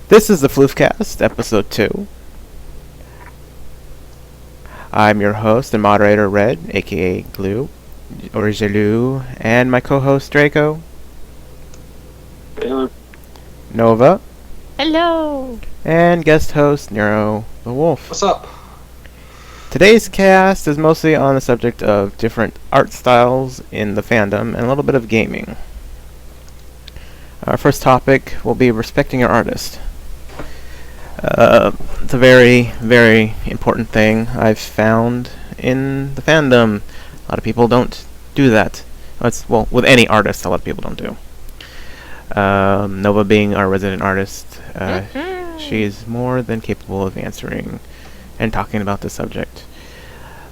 This is the TheFloofCast, episode 2. I'm your host and moderator, Red, aka Glue, or Zabu, and my co-host, Draco, Hello. Nova, Hello! and guest host, Nero the Wolf. What's up? Today's cast is mostly on the subject of different art styles in the fandom and a little bit of gaming. Our first topic will be respecting your artist. It's a very, very important thing I've found in the fandom. A lot of people don't do that. With any artist, a lot of people don't do. Nova being our resident artist, she's more than capable of answering and talking about the subject.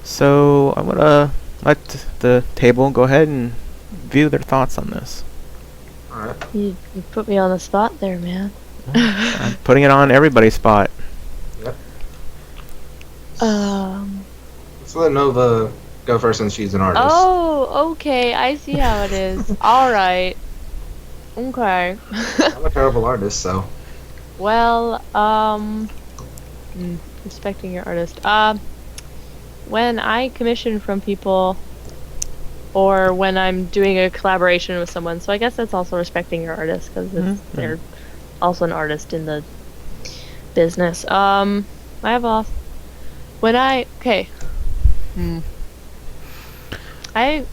So I'm going to let the table go ahead and view their thoughts on this. Alright. You put me on the spot there, man. I'm putting it on everybody's spot. Yep. Um. Let's let Nova go first since she's an artist. Oh, okay. I see how it is. Alright. Okay. I'm a terrible artist, so. Well, respecting your artist. When I commission from people, or when I'm doing a collaboration with someone, so I guess that's also respecting your artist, because they're also an artist in the business. I have a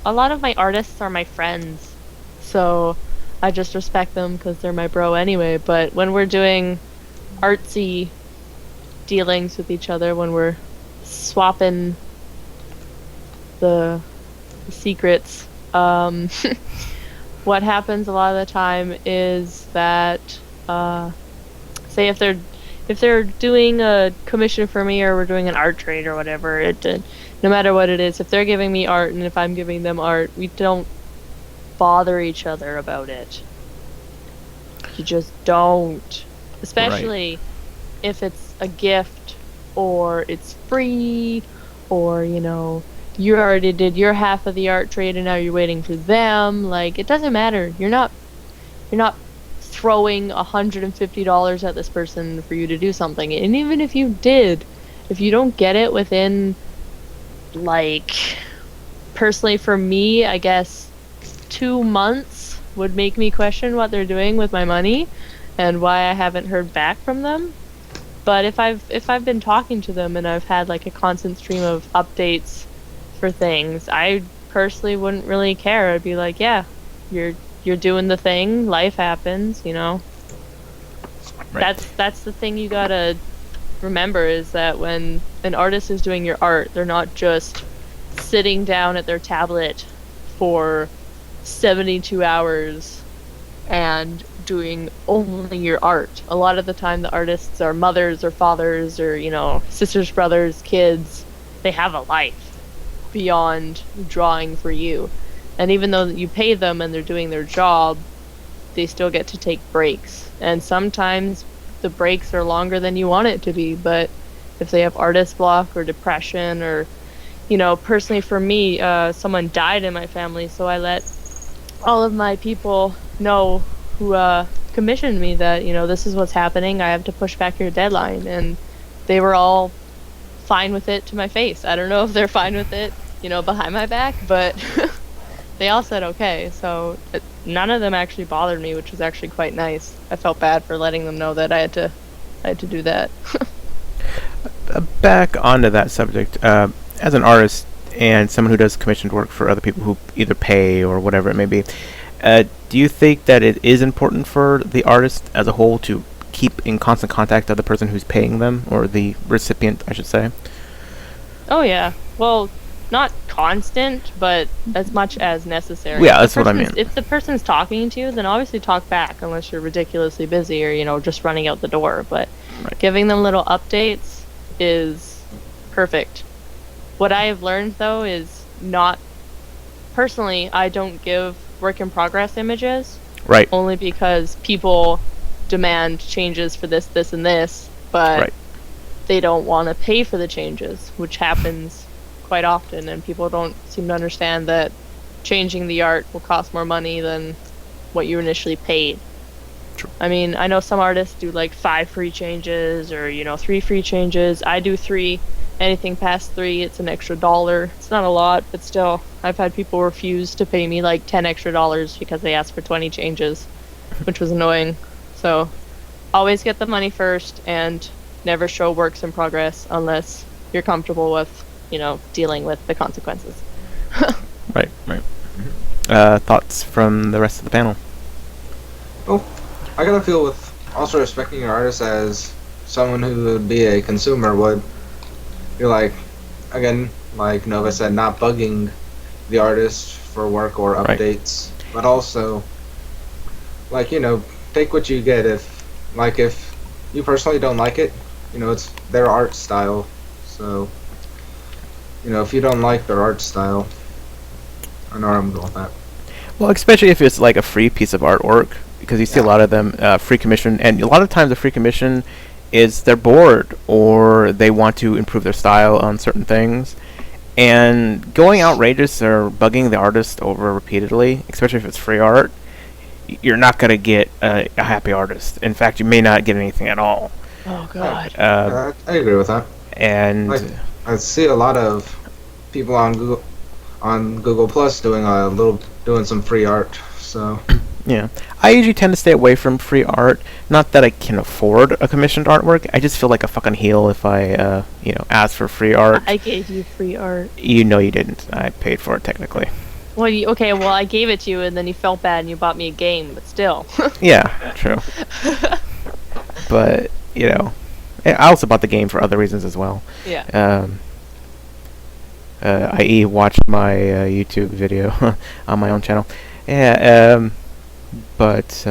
lot of my artists are my friends, so I just respect them because they're my bro anyway. But when we're doing artsy dealings with each other, when we're swapping the secrets, what happens a lot of the time is that say if they're doing a commission for me, or we're doing an art trade or whatever, no matter what it is, if they're giving me art and if I'm giving them art, we don't bother each other about it. You just don't, especially if it's a gift or it's free, or you already did your half of the art trade and now you're waiting for them. Like, it doesn't matter. You're not throwing $150 at this person for you to do something. And even if you did, if you don't get it within, like, personally for me, I guess 2 months would make me question what they're doing with my money and why I haven't heard back from them. But if I've been talking to them and I've had like a constant stream of updates for things, I personally wouldn't really care. I'd be like, yeah, you're doing the thing, life happens, Right. That's the thing you gotta remember, is that when an artist is doing your art, they're not just sitting down at their tablet for 72 hours and doing only your art. A lot of the time the artists are mothers or fathers or, sisters, brothers, kids. They have a life beyond drawing for you. And even though you pay them and they're doing their job, they still get to take breaks. And sometimes the breaks are longer than you want it to be, but if they have artist block or depression, or, personally for me, someone died in my family, so I let all of my people know who commissioned me that, this is what's happening, I have to push back your deadline. And they were all fine with it to my face. I don't know if they're fine with it, behind my back, but they all said okay. So none of them actually bothered me, which was actually quite nice. I felt bad for letting them know that I had to do that. Back onto that subject, as an artist and someone who does commissioned work for other people who either pay or whatever it may be, do you think that it is important for the artist as a whole to keep in constant contact with the person who's paying them, or the recipient, I should say? Oh yeah. Well, not constant, but as much as necessary. Yeah, that's what I mean. If the person's talking to you, then obviously talk back, unless you're ridiculously busy or, just running out the door. But giving them little updates is perfect. What I have learned, though, is personally, I don't give work in progress images. Right. Only because people demand changes for this, this, and this, but they don't want to pay for the changes, which happens quite often, and people don't seem to understand that changing the art will cost more money than what you initially paid. True. I mean, I know some artists do like 5 free changes or 3 free changes. I do 3. Anything past 3, it's an extra $1. It's not a lot, but still, I've had people refuse to pay me like $10 extra because they asked for 20 changes, which was annoying. So, always get the money first and never show works in progress unless you're comfortable with, dealing with the consequences. Right. Thoughts from the rest of the panel? Well, I gotta feel with also respecting your artist as someone who would be a consumer would. You're like, again, like Nova said, not bugging the artist for work or updates, but also, like, take what you get. If you personally don't like it, it's their art style. So, if you don't like their art style, I know where I'm going with that. Well, especially if it's like a free piece of artwork, because you see a lot of them free commission, and a lot of times the free commission is they're bored or they want to improve their style on certain things, and going outrageous or bugging the artist over repeatedly, especially if it's free art, you're not going to get a happy artist. In fact, you may not get anything at all. Oh god. I agree with that. And I see a lot of people on Google Plus doing some free art. So yeah, I usually tend to stay away from free art. Not that I can afford a commissioned artwork. I just feel like a fucking heel if I, ask for free art. I gave you free art. You didn't. I paid for it technically. Well, I gave it to you, and then you felt bad, and you bought me a game. But still. Yeah, true. But I also bought the game for other reasons as well. Yeah. I.e. watched my YouTube video on my own channel. Yeah, but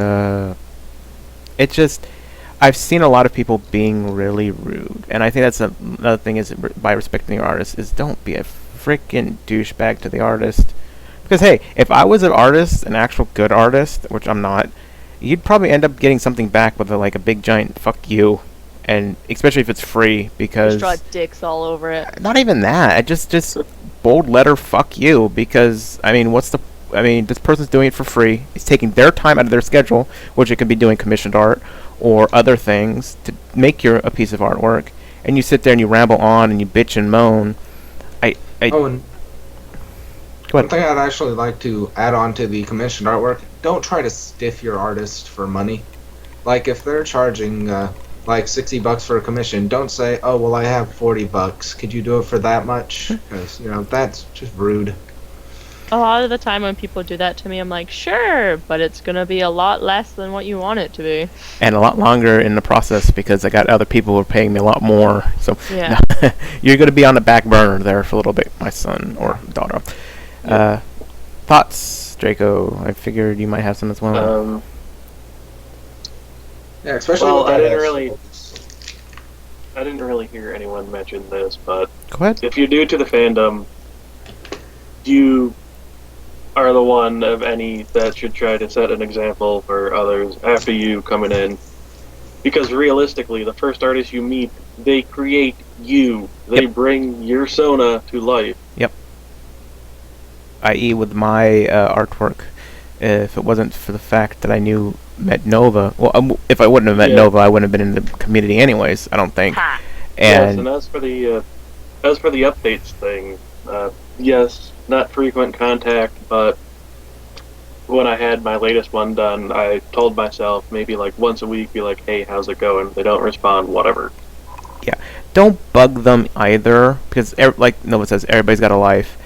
it just, I've seen a lot of people being really rude, and I think that's another thing is by respecting your artist is don't be a freaking douchebag to the artist. Because hey, if I was an artist, an actual good artist, which I'm not, you'd probably end up getting something back with a big giant fuck you. And especially if it's free, because just draw dicks all over it. Not even that. I just bold letter fuck you, because this person's doing it for free. It's taking their time out of their schedule, which it could be doing commissioned art or other things to make a piece of artwork, and you sit there and you ramble on and you bitch and moan. And Go ahead. one thing I'd actually like to add on to the commissioned artwork: don't try to stiff your artist for money. Like if they're charging like $60 for a commission, don't say, "Oh, well, I have $40. Could you do it for that much?" Because that's just rude. A lot of the time when people do that to me, I'm like, sure, but it's gonna be a lot less than what you want it to be. And a lot longer in the process, because I got other people who are paying me a lot more. So yeah. You're gonna be on the back burner there for a little bit, my son or daughter. Thoughts, Draco? I figured you might have some as well. Yeah, especially well, with I that didn't really hear anyone mention this, but Go ahead. if you're new to the fandom, you are the one of any that should try to set an example for others after you coming in. Because realistically, the first artist you meet, they create you. They bring your Sona to life. Yep. I.e. with my artwork, if it wasn't for the fact that I met Nova, well, if I wouldn't have met Nova, I wouldn't have been in the community anyways, I don't think. Ha. And, yes, and as for the updates thing, yes, not frequent contact, but when I had my latest one done, I told myself maybe like once a week, be like, "Hey, how's it going?" If they don't respond, whatever. yeah, don't bug them either, because like Nova says, everybody's got a life.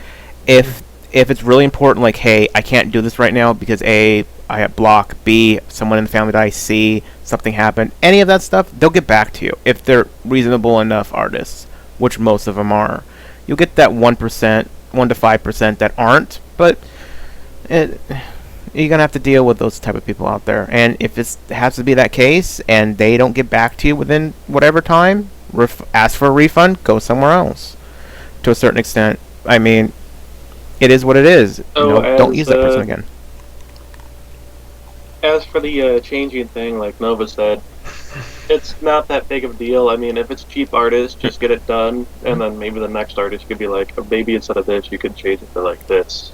If it's really important, like, hey, I can't do this right now because A, I have block, B, someone in the family died, C, something happened, any of that stuff, they'll get back to you if they're reasonable enough artists, which most of them are. You'll get that 1%, 1 to 5% that aren't, but you're gonna have to deal with those type of people out there. And if it has to be that case and they don't get back to you within whatever time, ask for a refund, go somewhere else. To a certain extent, I mean, it is what it is. Don't use that person again. As for the changing thing, like Nova said, it's not that big of a deal. I mean, if it's cheap artist, just get it done, and then maybe the next artist could be like, maybe instead of this, you could change it to like this.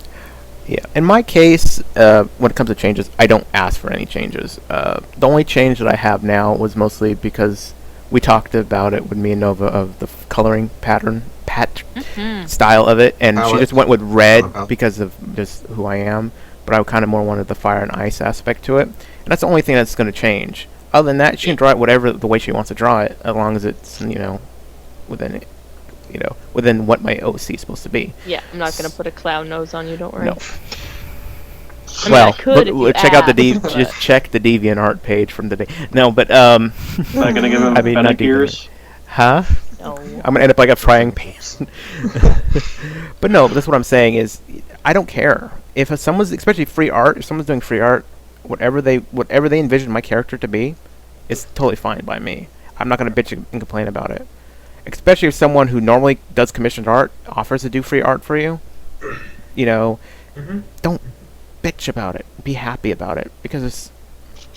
Yeah, in my case, when it comes to changes, I don't ask for any changes. The only change that I have now was mostly because we talked about it with me and Nova of the coloring pattern, style of it, and she just went with red because of just who I am. But I kind of more wanted the fire and ice aspect to it, and that's the only thing that's going to change. Other than that, she can draw it whatever the way she wants to draw it, as long as it's within within what my OC is supposed to be. Yeah, I'm not gonna put a clown nose on you. Don't worry. No. I mean, Well, I could if you check out the asked, but- just check the DeviantArt page from today. No, but Not gonna give him I mean, not pedicures. huh? No. I'm gonna end up like a frying pan. But no, that's what I'm saying is, I don't care if someone's, especially free art, if someone's doing free art, whatever they envision my character to be, is totally fine by me. I'm not gonna bitch and complain about it. Especially if someone who normally does commissioned art offers to do free art for you, don't bitch about it. Be happy about it, because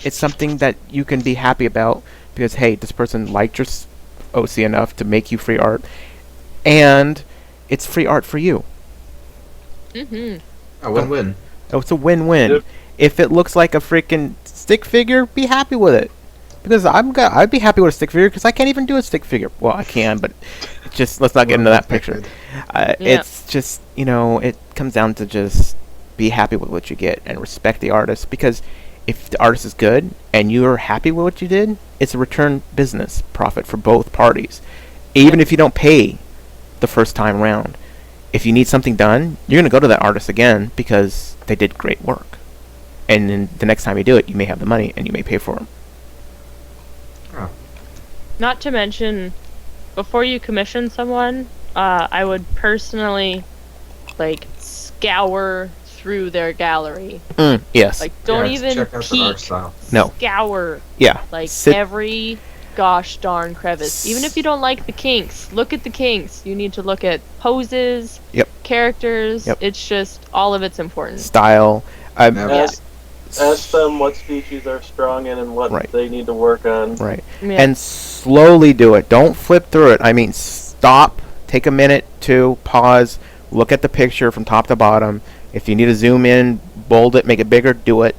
it's something that you can be happy about, because hey, this person liked your OC enough to make you free art, and it's free art for you. A win-win. Oh, it's a win-win. Yep. If it looks like a freaking stick figure, be happy with it. Because I'd be happy with a stick figure, because I can't even do a stick figure. Well, I can, but just let's not get into that picture. It's just, it comes down to just be happy with what you get and respect the artist. Because if the artist is good and you're happy with what you did, it's a return business profit for both parties. Even if you don't pay the first time round, if you need something done, you're going to go to that artist again because they did great work. And then the next time you do it, you may have the money and you may pay for them. Not to mention, before you commission someone, I would personally, scour through their gallery. Yes. Don't even check out the art peek. style. No. Scour. Yeah. Every gosh darn crevice. Even if you don't like the kinks, look at the kinks. You need to look at poses, characters. Yep. It's just, all of it's important. Style. Ask them what species they're strong in and what they need to work on. Right. Yeah. And slowly do it. Don't flip through it. I mean, stop, take a minute to pause, look at the picture from top to bottom. If you need to zoom in, bold it, make it bigger, do it.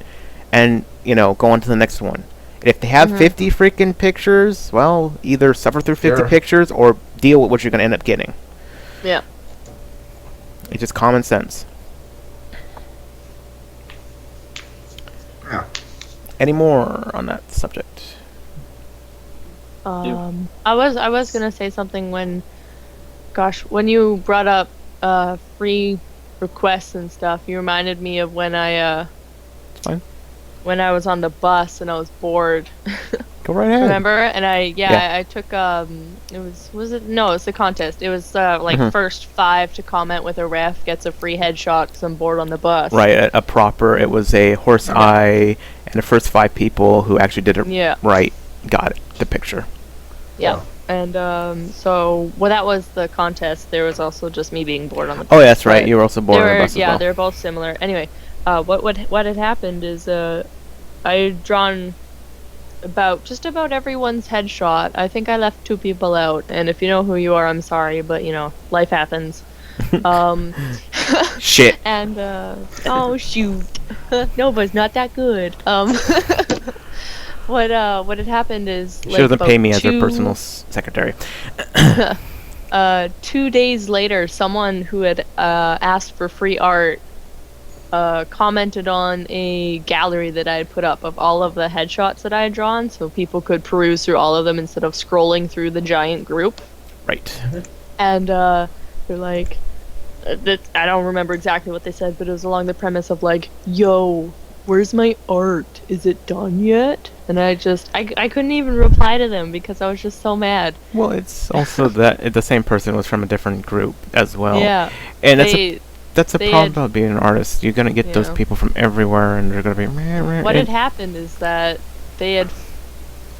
And, go on to the next one. If they have 50 freaking pictures, well, either suffer through 50 pictures or deal with what you're going to end up getting. Yeah. It's just common sense. Yeah. Any more on that subject? I was gonna say something when you brought up free requests and stuff. You reminded me of when I Fine. when I was on the bus and I was bored. Go right ahead. Remember? And I took it's the contest. It was first 5 to comment with a ref gets a free headshot because I'm bored on the bus. Right, it was a horse eye, and the first 5 people who actually did it right got it, the picture. Yeah. And that was the contest. There was also just me being bored on the bus. Oh, yeah, that's right. You were also bored on the bus as well. Yeah, they're both similar. Anyway, what had happened is I had drawn just about everyone's headshot. I think I left 2 people out, and if you know who you are, I'm sorry, but life happens. Shit. And oh shoot, Nova's not that good. What had happened is She doesn't pay me as her personal secretary. 2 days later, someone who had asked for free art commented on a gallery that I had put up of all of the headshots that I had drawn, so people could peruse through all of them instead of scrolling through the giant group. Right. And they're like, I don't remember exactly what they said, but it was along the premise of yo, where's my art? Is it done yet? And I couldn't even reply to them because I was just so mad. Well, it's also that the same person was from a different group as well. Yeah. And that's a problem about being an artist. You're going to get those people from everywhere, and they're going to be... What had happened is that they had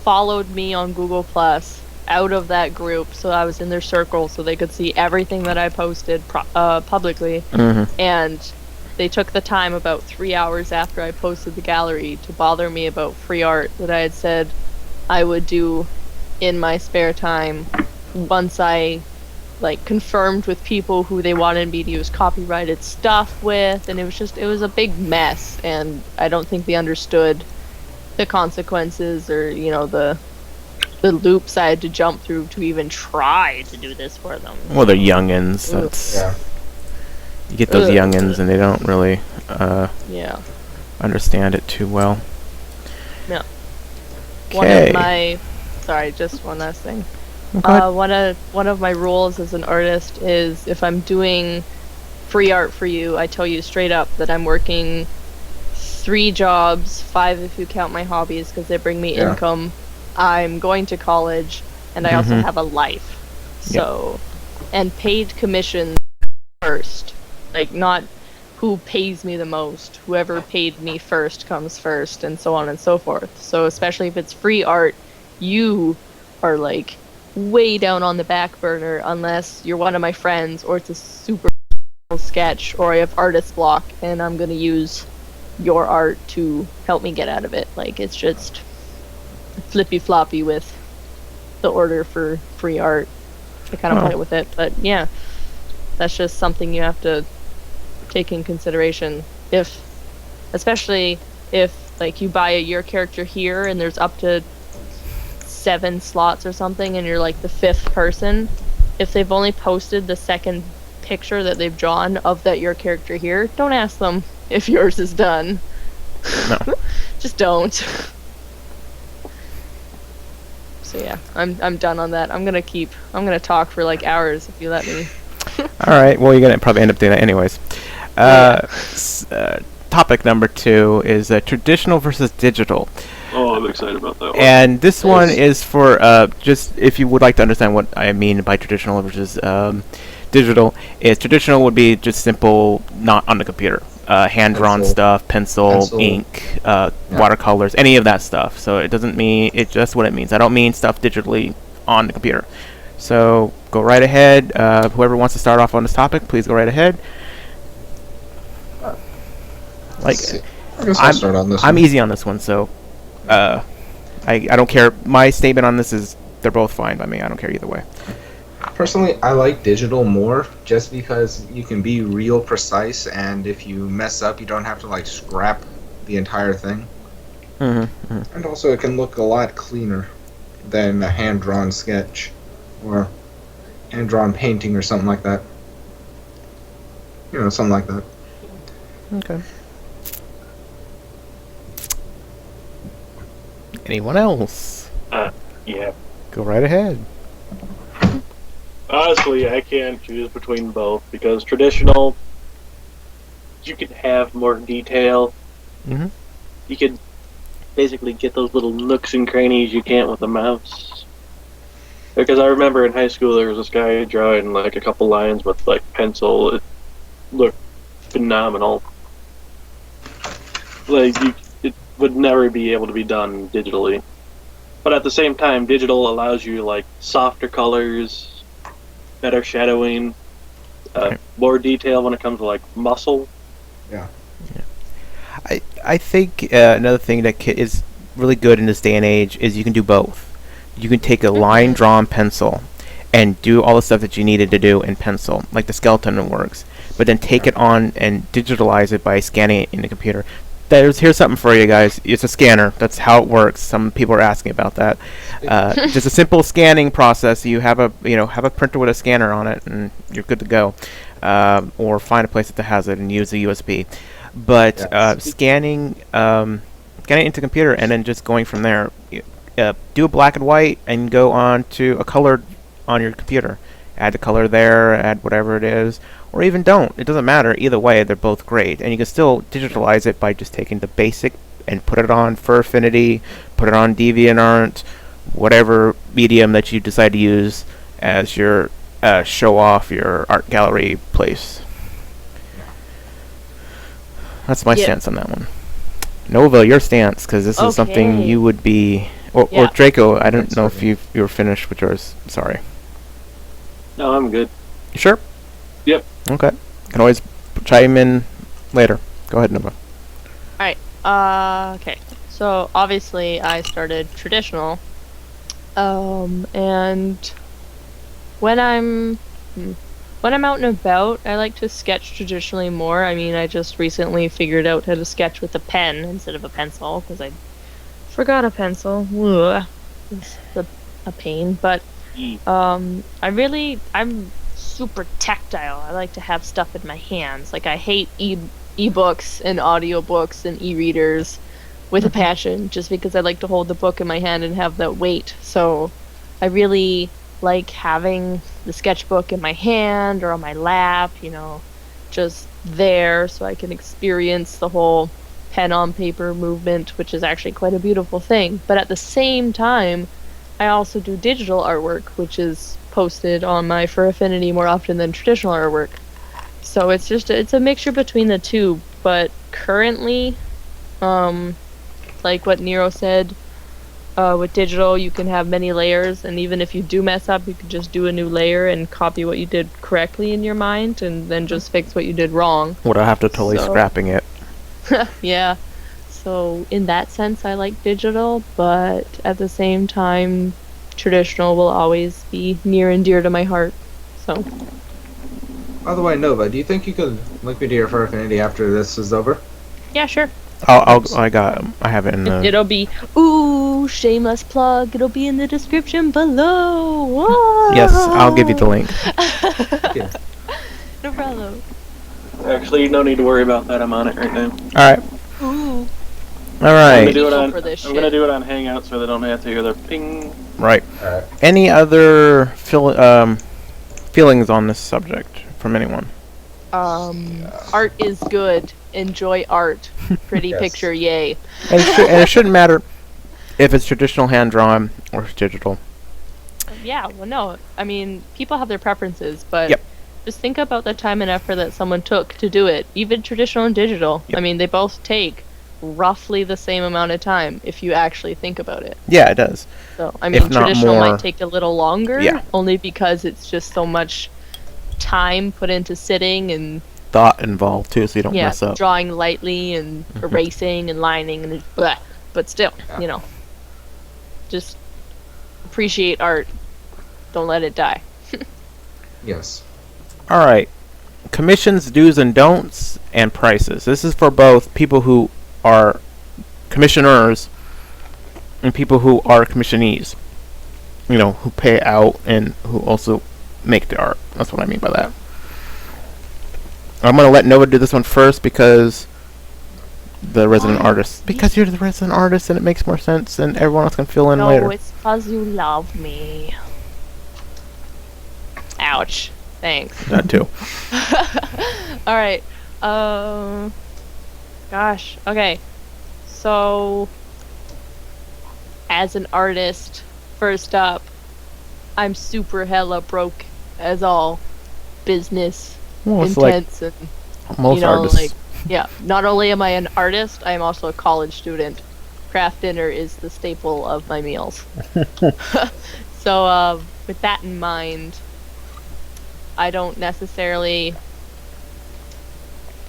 followed me on Google Plus out of that group, so I was in their circle so they could see everything that I posted publicly. And they took the time about 3 hours after I posted the gallery to bother me about free art that I had said I would do in my spare time once I like confirmed with people who they wanted me to use copyrighted stuff with, and it was a big mess, and I don't think they understood the consequences or, you know, the loops I had to jump through to even try to do this for them. Well, they're youngins. That's Yeah. you get those youngins, and they don't really Yeah. understand it too well. No. Okay. Sorry, just one last thing. Go ahead. One of my rules as an artist is if I'm doing free art for you, I tell you straight up that I'm working 3 jobs, 5 if you count my hobbies because they bring me income. I'm going to college, and I also have a life. So, and paid commissions first. Like, not who pays me the most. Whoever paid me first comes first, and so on and so forth. So, especially if it's free art, you are, like, way down on the back burner unless you're one of my friends or it's a super sketch or I have artist block and I'm going to use your art to help me get out of it. Like, it's just flippy floppy with the order for free art. I kind of play with it, but yeah, that's just something you have to take in consideration. Especially if like you buy your character here and there's up to 7 slots or something and you're like the 5th person, if they've only posted the second picture that they've drawn of that your character here, don't ask them if yours is done. No. Just don't. So yeah, I'm done on that. I'm gonna talk for like hours if you let me. All right. Well, you're gonna probably end up doing that anyways. Topic number 2 is traditional versus digital. Oh, I'm excited about that one. And this one is for just if you would like to understand what I mean by traditional versus digital. Is traditional would be just simple, not on the computer, hand-drawn stuff, pencil, ink, watercolors, any of that stuff. So it doesn't mean it's just what it means. I don't mean stuff digitally on the computer. So go right ahead. Whoever wants to start off on this topic, please go right ahead. Like, I guess I'll start on this I'm one. easy on this one, so I don't care. My statement on this is they're both fine by me. I don't care either way. Personally, I like digital more just because you can be real precise, and if you mess up, you don't have to like scrap the entire thing. And also, it can look a lot cleaner than a hand-drawn sketch or hand-drawn painting or something like that. You know, something like that. Okay. Anyone else? Yeah. Go right ahead. Honestly, I can't choose between both because traditional, you can have more detail. Mm-hmm. You can basically get those little nooks and crannies you can't with a mouse. Because I remember in high school there was this guy drawing like a couple lines with like pencil. It looked phenomenal. Like it would never be able to be done digitally. But at the same time, digital allows you like softer colors, better shadowing, more detail when it comes to like muscle. Yeah. I think another thing that is really good in this day and age is you can do both. You can take a line drawn pencil and do all the stuff that you needed to do in pencil, like the skeleton works, but then take it on and digitalize it by scanning it in the computer. Here's something for you guys. It's a scanner. That's how it works. Some people are asking about that. Just a simple scanning process. You have a printer with a scanner on it, and you're good to go. Or find a place that has it and use a USB. But scanning into computer and then just going from there. Do a black and white and go on to a color on your computer. Add the color there. Add whatever it is. Or even don't. It doesn't matter. Either way, they're both great. And you can still digitalize it by just taking the basic and put it on Fur Affinity, put it on DeviantArt, whatever medium that you decide to use as your show off your art gallery place. That's my stance on that one. Nova, your stance, because this is something you would be... Or Draco, I don't know if you were finished with yours. Sorry. No, I'm good. You sure? Yep. Okay. Can always chime in later. Go ahead, Nova. Alright, okay. So, obviously, I started traditional. And when I'm When I'm out and about, I like to sketch traditionally more. I mean, I just recently figured out how to sketch with a pen instead of a pencil because I forgot a pencil. Ugh. It's a pain, but I'm super tactile. I like to have stuff in my hands. Like I hate ebooks and audiobooks and e-readers with a passion just because I like to hold the book in my hand and have that weight. So I really like having the sketchbook in my hand or on my lap, just there so I can experience the whole pen on paper movement, which is actually quite a beautiful thing. But at the same time, I also do digital artwork, which is posted on my Fur Affinity more often than traditional artwork. So it's a mixture between the two. But currently, like what Nero said, with digital you can have many layers, and even if you do mess up, you can just do a new layer and copy what you did correctly in your mind, and then just fix what you did wrong. Would I have to totally scrapping it? Yeah. So in that sense, I like digital, but at the same time, traditional will always be near and dear to my heart. So. By the way, Nova, do you think you could link me to your Fur Affinity after this is over? Yeah, sure. I have it in the... It'll be, shameless plug, it'll be in the description below. Whoa! Yes, I'll give you the link. Yeah. No problem. Actually, no need to worry about that. I'm on it right now. Alright. Ooh. Alright. I'm gonna I'm do it on Hangout so they don't have to hear the ping. Right. Alright. Any other feelings on this subject from anyone? Art is good. Enjoy art. Pretty Yes. picture, yay. And it shouldn't matter if it's traditional hand-drawn or it's digital. Yeah, well, no. I mean, people have their preferences, but Yep. just think about the time and effort that someone took to do it. Even traditional and digital. Yep. I mean, they both take roughly the same amount of time if you actually think about it. Yeah, it does. So, I mean, If not traditional more. might take a little longer, Yeah. only because it's just so much time put into sitting and Thought involved, too, so you don't yeah, mess up. drawing lightly and erasing and lining and blah. But still, Yeah. Just appreciate art. Don't let it die. Yes. Alright. Commissions, do's and don'ts, and prices. This is for both people who are commissioners and people who are commissionees. Who pay out and who also make the art. That's what I mean by that. I'm going to let Nova do this one first because the resident artist. Because you're the resident artist and it makes more sense and everyone else can fill in No, later. it's because you love me. Ouch. Thanks. That too. Alright. Gosh. Okay. So, as an artist, first up, I'm super hella broke as all business Well, it's like intense and most artists. not only am I an artist, I am also a college student. Craft dinner is the staple of my meals. So, with that in mind, I don't necessarily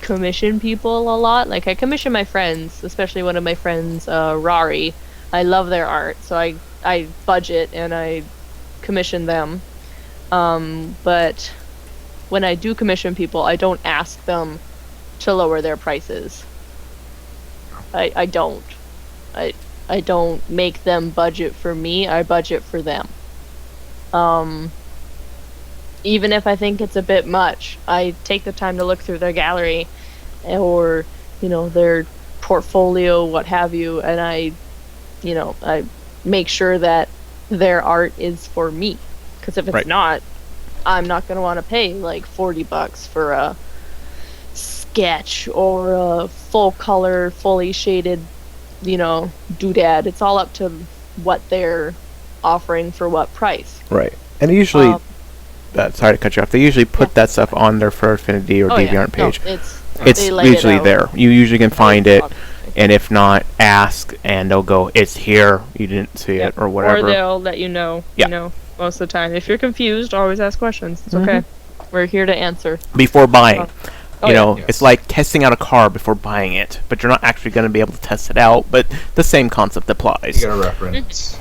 commission people a lot. Like, I commission my friends, especially one of my friends, Rari. I love their art, so I budget and I commission them. But when I do commission people, I don't ask them to lower their prices. I don't. I don't make them budget for me, I budget for them. Even if I think it's a bit much, I take the time to look through their gallery or, their portfolio, what have you, and I make sure that their art is for me. Because if it's Right. not, I'm not going to want to pay like $40 for a sketch or a full color, fully shaded, doodad. It's all up to what they're offering for what price. Right. And usually, sorry to cut you off, they usually put that stuff on their Fur Affinity or DeviantArt page. No, It's they lay it usually out. there. You usually can find it, and if not, ask, and they'll go, it's here, you didn't see it, or whatever. Or they'll let you know, most of the time. If you're confused, always ask questions. It's okay. We're here to answer. Before buying. Yes. It's like testing out a car before buying it, but you're not actually going to be able to test it out, but the same concept applies. You get a reference.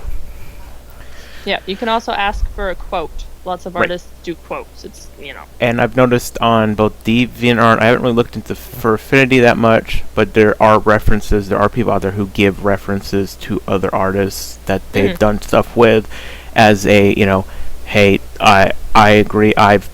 Yeah, you can also ask for a quote. lots of Right. artists do quotes. It's, And I've noticed on both DeviantArt, I haven't really looked into for Affinity that much, but there are references. There are people out there who give references to other artists that they've done stuff with, as a hey, I agree. I've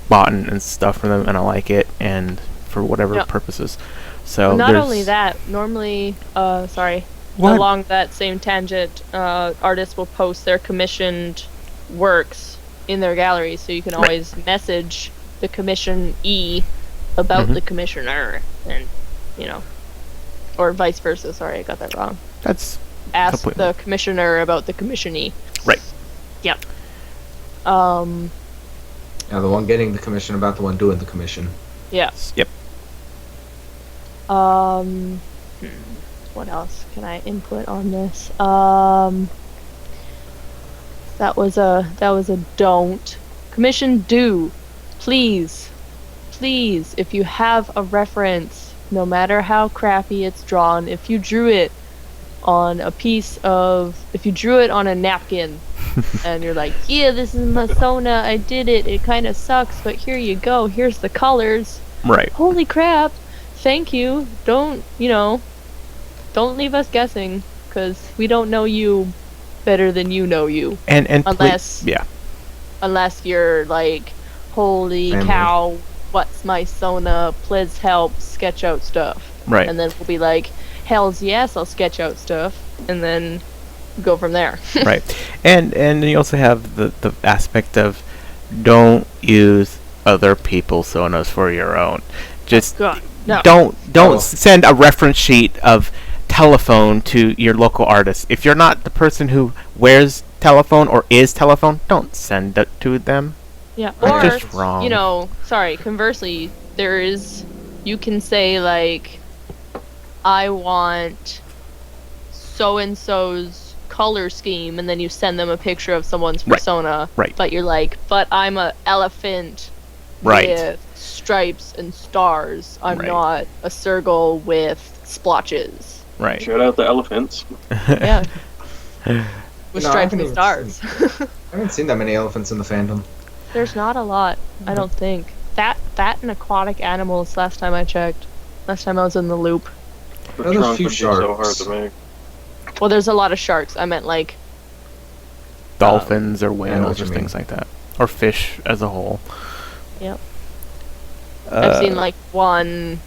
bought and stuff from them, and I like it, and for whatever Yep. purposes. So not there's- only that, normally, sorry, What? along that same tangent, artists will post their commissioned works in their gallery, so you can always message the commissionee about Mhm. the commissioner, and or vice versa. Sorry, I got that wrong. That's Ask completely- the commissioner about the commissionee. Right. Yep. Yeah, the one getting the commission about the one doing the commission. Yeah. Yep. What else can I input on this? That was a don't. Commission do. Please, if you have a reference, no matter how crappy it's drawn, if you drew it on a napkin, and you're like, yeah, this is Masona, I did it, it kind of sucks, but here you go, here's the colors. Right. Holy crap, thank you. Don't leave us guessing, because we don't know you better than you know you. And Unless- yeah. Unless you're like, holy Family. cow, what's my Sona, please help, sketch out stuff. Right. And then we'll be like, hells yes, I'll sketch out stuff, and then go from there. Right. And you also have the aspect of don't use other people's sonas for your own. Just God, no. don't Oh. send a reference sheet of telephone to your local artist. If you're not the person who wears telephone or is telephone, don't send it to them. Yeah, That's or, just wrong. conversely, you can say, like, I want so-and-so's color scheme, and then you send them a picture of someone's Right. persona, Right. but you're like, but I'm a elephant Right. with stripes and stars. I'm Right. not a Sergal with splotches. Right. Shout out the elephants. Yeah. With No, I stripes haven't and even stars. I haven't seen that many elephants in the fandom. There's not a lot, I don't think. That and aquatic animals last time I checked. Last time I was in the loop. The There's a trunk few would be so hard sharks. to make. Well, there's a lot of sharks. I meant like Dolphins or I know what whales you or mean. things like that, or fish as a whole. Yep. I've seen Uh, like one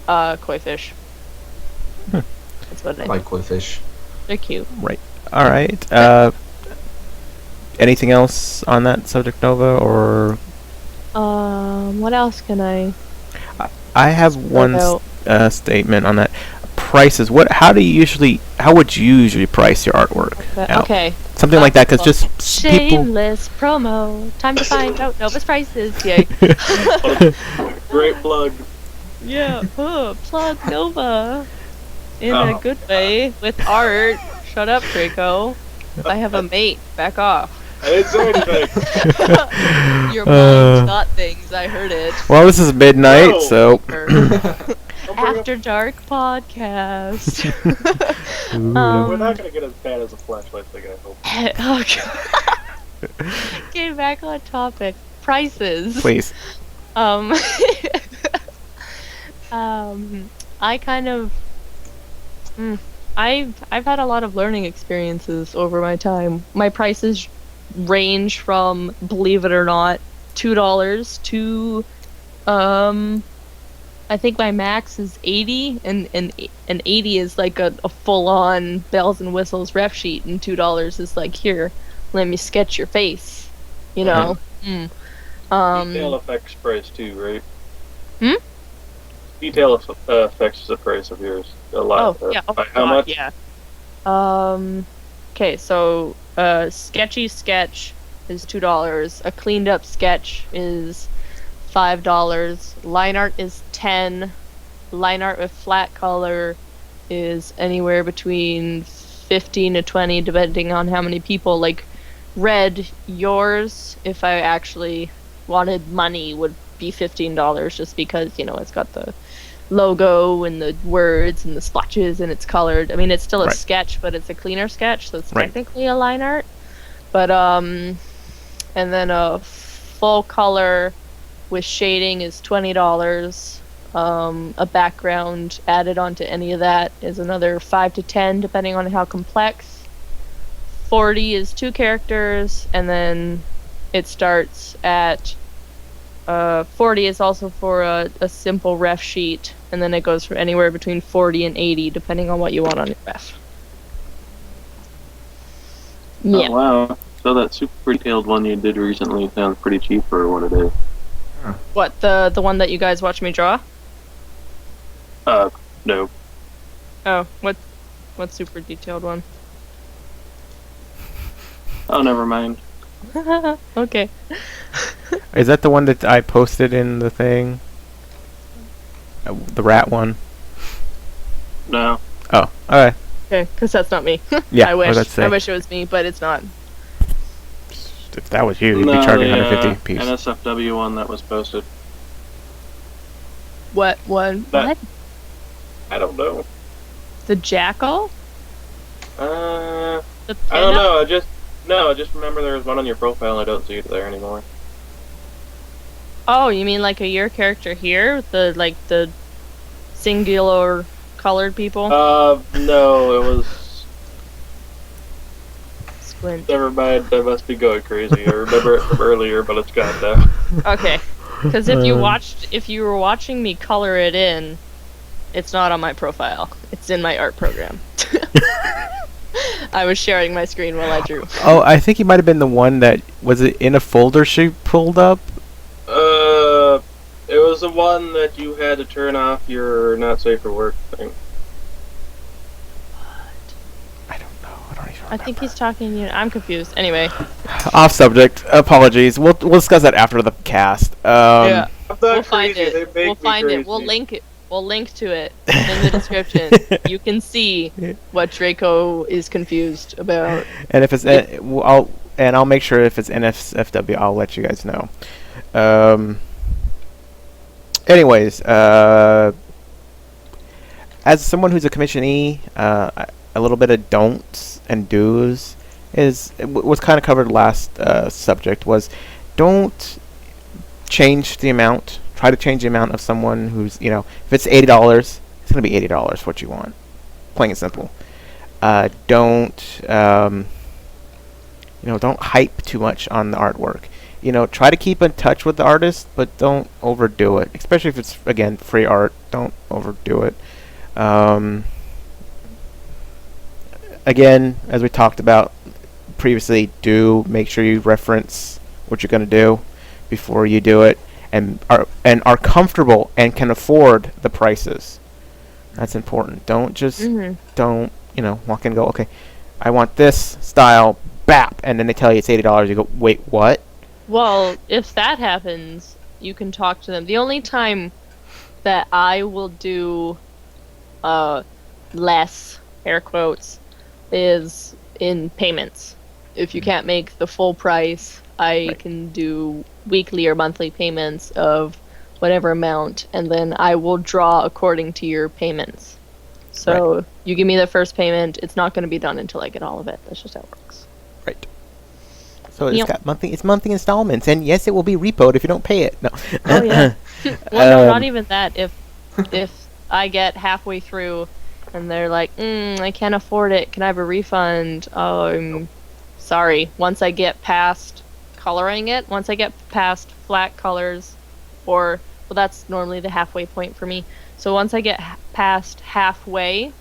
koi fish. Hmm. That's what I I like koi fish. They're cute. All right. Anything else on that subject, Nova? Or What else can I? I have one out? statement on that. Prices. How would you usually price your artwork? out? Okay. Something like that, because Well, just people. Shameless promo. Time to find out Nova's prices. Yay. Great plug. Yeah. Plug Nova. In Oh. a good way with art. Shut up, Draco. I have a mate. Back off. I didn't say anything. Your mom's got things. I heard it. Well, this is midnight, No. so. Don't bring up- After Dark podcast. We're not gonna get as bad as a flashlight thing, I hope. Oh, God. Getting back on topic. Prices. Please. I kind of. I've had a lot of learning experiences over my time. My prices range from, believe it or not, $2 to I think my max is 80, and 80 is like a full-on bells and whistles ref sheet, and $2 is like, here, let me sketch your face, you know. Detail effects price too, right? Hmm? Detail effects is the price of yours. A lot. Oh, yeah. Oh, By how God, much? yeah. Okay, so sketchy sketch is $2. A cleaned up sketch is $5. Line art is $10. Line art with flat color is anywhere between 15 to 20, depending on how many people. Like, red, yours, if I actually wanted money, would be $15, just because, you know, it's got the logo and the words and the splotches and it's colored. I mean, it's still a Right. sketch, but it's a cleaner sketch, so it's Right. technically a line art. But and then a full color with shading is $20. A background added onto any of that is another 5 to 10, depending on how complex. 40 is 2 characters, and then it starts at 40 is also for a simple ref sheet, and then it goes for anywhere between 40 and 80, depending on what you want on your ref. Yeah. Oh, wow. So that super detailed one you did recently sounds pretty cheap for what it is. What, the one that you guys watched me draw? No. Oh, what super detailed one? Oh, never mind. Okay. Is that the one that I posted in the thing? The rat one? No. Oh, alright. Okay, because that's not me. Yeah, I wish. was about to say. I wish it was me, but it's not. If that was you, you'd No, be charging the 150 a piece. NSFW one that was posted. What one? That- What? I don't know. The jackal? Uh, The I don't pinup? know. I just remember there was one on your profile and I don't see it there anymore. Oh, you mean like your character here? The singular colored people? No, it was. Squint. Never mind, I must be going crazy. I remember it from earlier, but it's gone now. Okay. Because if you were watching me color it in, it's not on my profile. It's in my art program. I was sharing my screen while I drew. Oh, I think he might have been the one that was it in a folder she pulled up. It was the one that you had to turn off your not safe for work thing. I don't know. I don't even remember. I think he's talking. I'm confused. Anyway. Off subject. Apologies. We'll discuss that after the cast. Yeah. I'm not We'll find crazy, they it. make We'll me find crazy. it. We'll link it. We'll link to it in the description. You can see what Draco is confused about. And if it's I'll make sure if it's NSFW, I'll let you guys know. Anyways, as someone who's a commissionee, a little bit of don'ts and do's was kind of covered last subject was don't change the amount. Try to change the amount of someone who's, if it's $80, it's going to be $80 what you want. Plain and simple. Don't hype too much on the artwork. Try to keep in touch with the artist, but don't overdo it. Especially if it's, again, free art. Don't overdo it. Again, as we talked about previously, do make sure you reference what you're going to do before you do it. And are comfortable and can afford the prices. That's important. Don't just walk in and go, okay, I want this style, bap, and then they tell you it's $80. You go, wait, what? Well, if that happens, you can talk to them. The only time that I will do less, air quotes, is in payments. If you can't make the full price, I can do weekly or monthly payments of whatever amount, and then I will draw according to your payments. So you give me the first payment, it's not going to be done until I get all of it. That's just how it works. Right. So it's monthly installments, and yes, it will be repoed if you don't pay it. No. Oh yeah. Well, no, not even that. If I get halfway through and they're like, I can't afford it, can I have a refund? Oh, I'm sorry. Once I get past coloring it, once I get past flat colors, that's normally the halfway point for me. So once I get past halfway,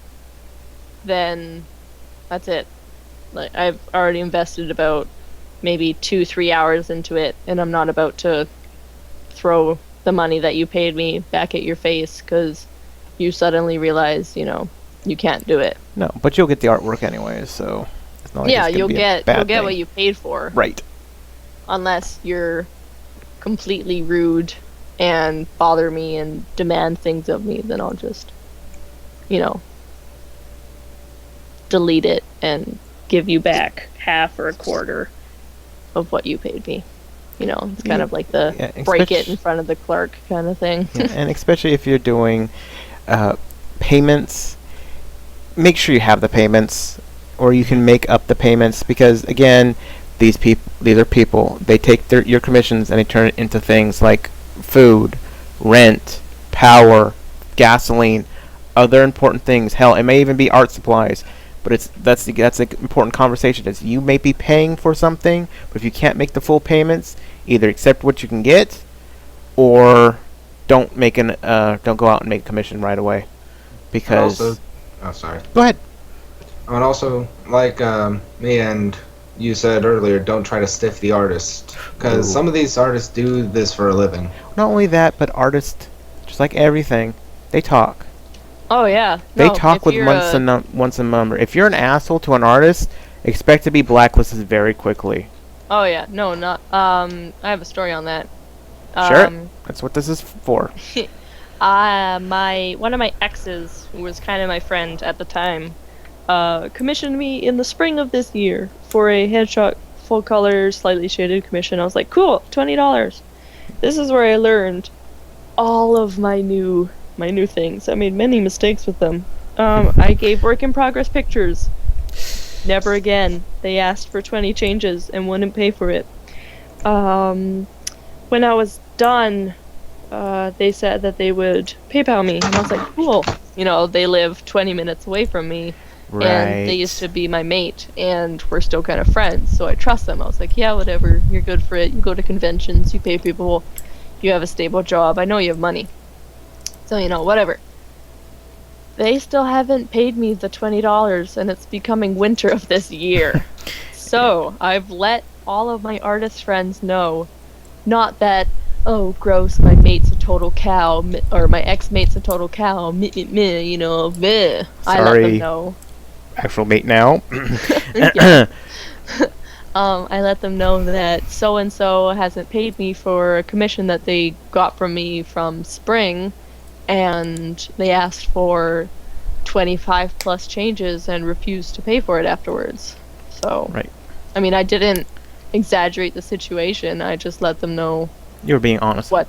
then that's it. Like, I've already invested about maybe 2-3 hours into it, and I'm not about to throw the money that you paid me back at your face because you suddenly realize, you can't do it. No, but you'll get the artwork anyways, so it's not like Yeah, it's gonna you'll be a get bad thing. what you paid for. Right. Unless you're completely rude and bother me and demand things of me, then I'll just, delete it and give you back half or a quarter of what you paid me. It's kind of like the break it in front of the clerk kind of thing. Yeah, and especially if you're doing payments, make sure you have the payments, or you can make up the payments, because again, these are people. They take your commissions and they turn it into things like food, rent, power, gasoline, other important things. Hell, it may even be art supplies. But that's the important conversation. Is you may be paying for something, but if you can't make the full payments, either accept what you can get, or don't go out and make a commission right away. Because also, oh, sorry. Go ahead. And also, like me and you said earlier, don't try to stiff the artist, because some of these artists do this for a living. Not only that, but artists, just like everything, they talk. Oh yeah. They No, talk if with you're once a number. If you're an asshole to an artist, expect to be blacklisted very quickly. Oh yeah. No, not. I have a story on that. Sure. That's what this is for. One of my exes, who was kind of my friend at the time, commissioned me in the spring of this year for a headshot, full color, slightly shaded commission. I was like, cool, $20. This is where I learned all of my new things. I made many mistakes with them. I gave work in progress pictures. Never again. They asked for 20 changes and wouldn't pay for it. When I was done, they said that they would PayPal me, and I was like, cool. You know, they live 20 minutes away from me, Right. and they used to be my mate, and we're still kind of friends, so I trust them. I was like, yeah, whatever, you're good for it. You go to conventions, you pay people, you have a stable job, I know you have money. So, you know, whatever. They still haven't paid me the $20, and it's becoming winter of this year. So, I've let all of my artist friends know, not that, oh, gross, my mate's a total cow, or my ex-mate's a total cow, you know, meh. I let them know. Actual mate now. I let them know that so-and-so hasn't paid me for a commission that they got from me from spring, and they asked for 25 plus changes and refused to pay for it afterwards. So, Right. I mean, I didn't exaggerate the situation. I just let them know You were being honest. what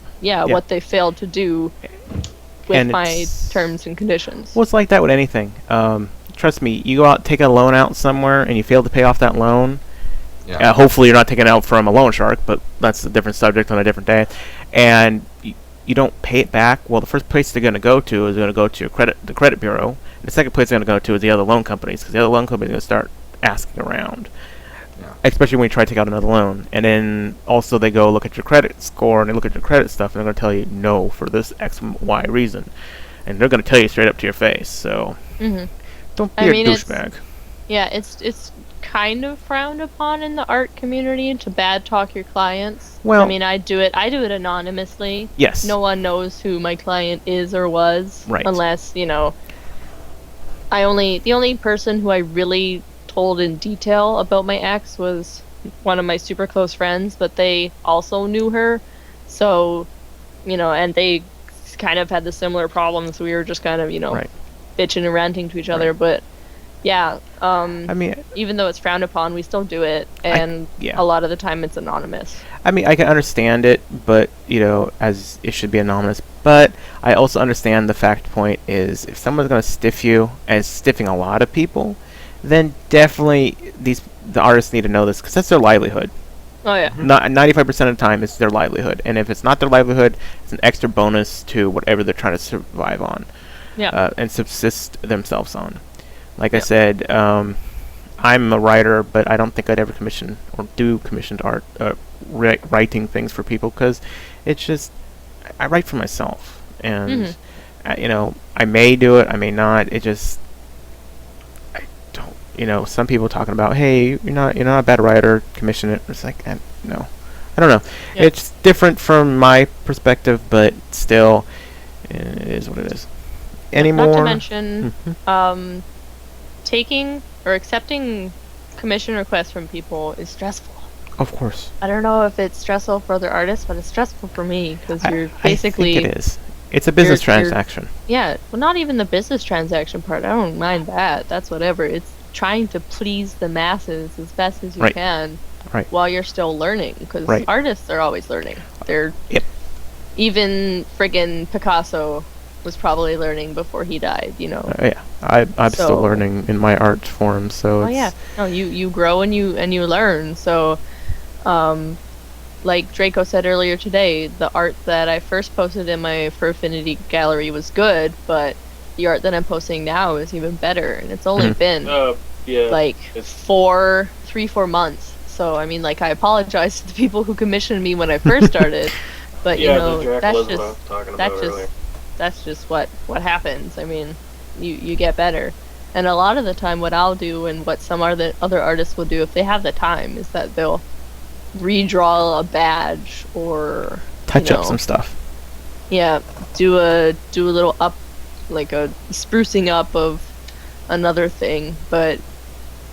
they failed to do with And my it's- terms and conditions. Well, it's like that with anything. Trust me, you go out, take a loan out somewhere, and you fail to pay off that loan. Yeah. Hopefully, you're not taking it out from a loan shark, but that's a different subject on a different day. And you don't pay it back. Well, the first place they're going to go to is going to go to the credit bureau. And the second place they're going to go to is the other loan companies, because the other loan companies are going to start asking around. Yeah. Especially when you try to take out another loan. And then also they go look at your credit score and they look at your credit stuff and they're going to tell you no for this X, Y reason. And they're going to tell you straight up to your face. So don't be a douchebag. It's kind of frowned upon in the art community to bad talk your clients. Well, I mean, I do it anonymously. Yes. No one knows who my client is or was. Right. Unless, you know, the only person who I really told in detail about my ex was one of my super close friends, but they also knew her. So, you know, and they kind of had the similar problems. We were just kind of, you know, Right. bitching and ranting to each other, but yeah, I mean, even though it's frowned upon, we still do it, and yeah. a lot of the time it's anonymous. I mean, I can understand it, but, you know, as it should be anonymous. But I also understand the fact point is if someone's going to stiff you, and it's stiffing a lot of people, then definitely the artists need to know this, because that's their livelihood. Oh yeah. 95% of the time, it's their livelihood. And if it's not their livelihood, it's an extra bonus to whatever they're trying to survive on. Yeah. And subsist themselves on. Like I said, I'm a writer, but I don't think I'd ever commission or do commissioned art, writing things for people, because it's just, I write for myself. And, you know, I may do it, I may not. It just, I don't, you know, some people talking about, hey, you're not a bad writer, commission it. It's like, no. I don't know. Yeah. It's different from my perspective, but still, it is what it is. Anymore? Not to mention, taking or accepting commission requests from people is stressful. Of course. I don't know if it's stressful for other artists, but it's stressful for me, because you're basically... I think it is. It's a business you're- transaction. Yeah, well, not even the business transaction part. I don't mind that. That's whatever. It's trying to please the masses as best as you Right. can Right. while you're still learning, because Right. artists are always learning. They're Yep. even friggin' Picasso was probably learning before he died, you know. Yeah, I'm still So- learning in my art form, so Oh it's, yeah, no, you grow and you learn. So, like Draco said earlier today, the art that I first posted in my Furfinity gallery was good, but the art that I'm posting now is even better, and it's only been Yeah. like it's- 4 months. So I mean, like, I apologize to the people who commissioned me when I first started, but yeah, you know, the Draco that's is what I was just talking that's about just earlier. that's just what happens. I mean, you get better. And a lot of the time what I'll do and what some other artists will do if they have the time is that they'll redraw a badge or touch you up know, some stuff. yeah, do a little up, like a sprucing up of another thing, but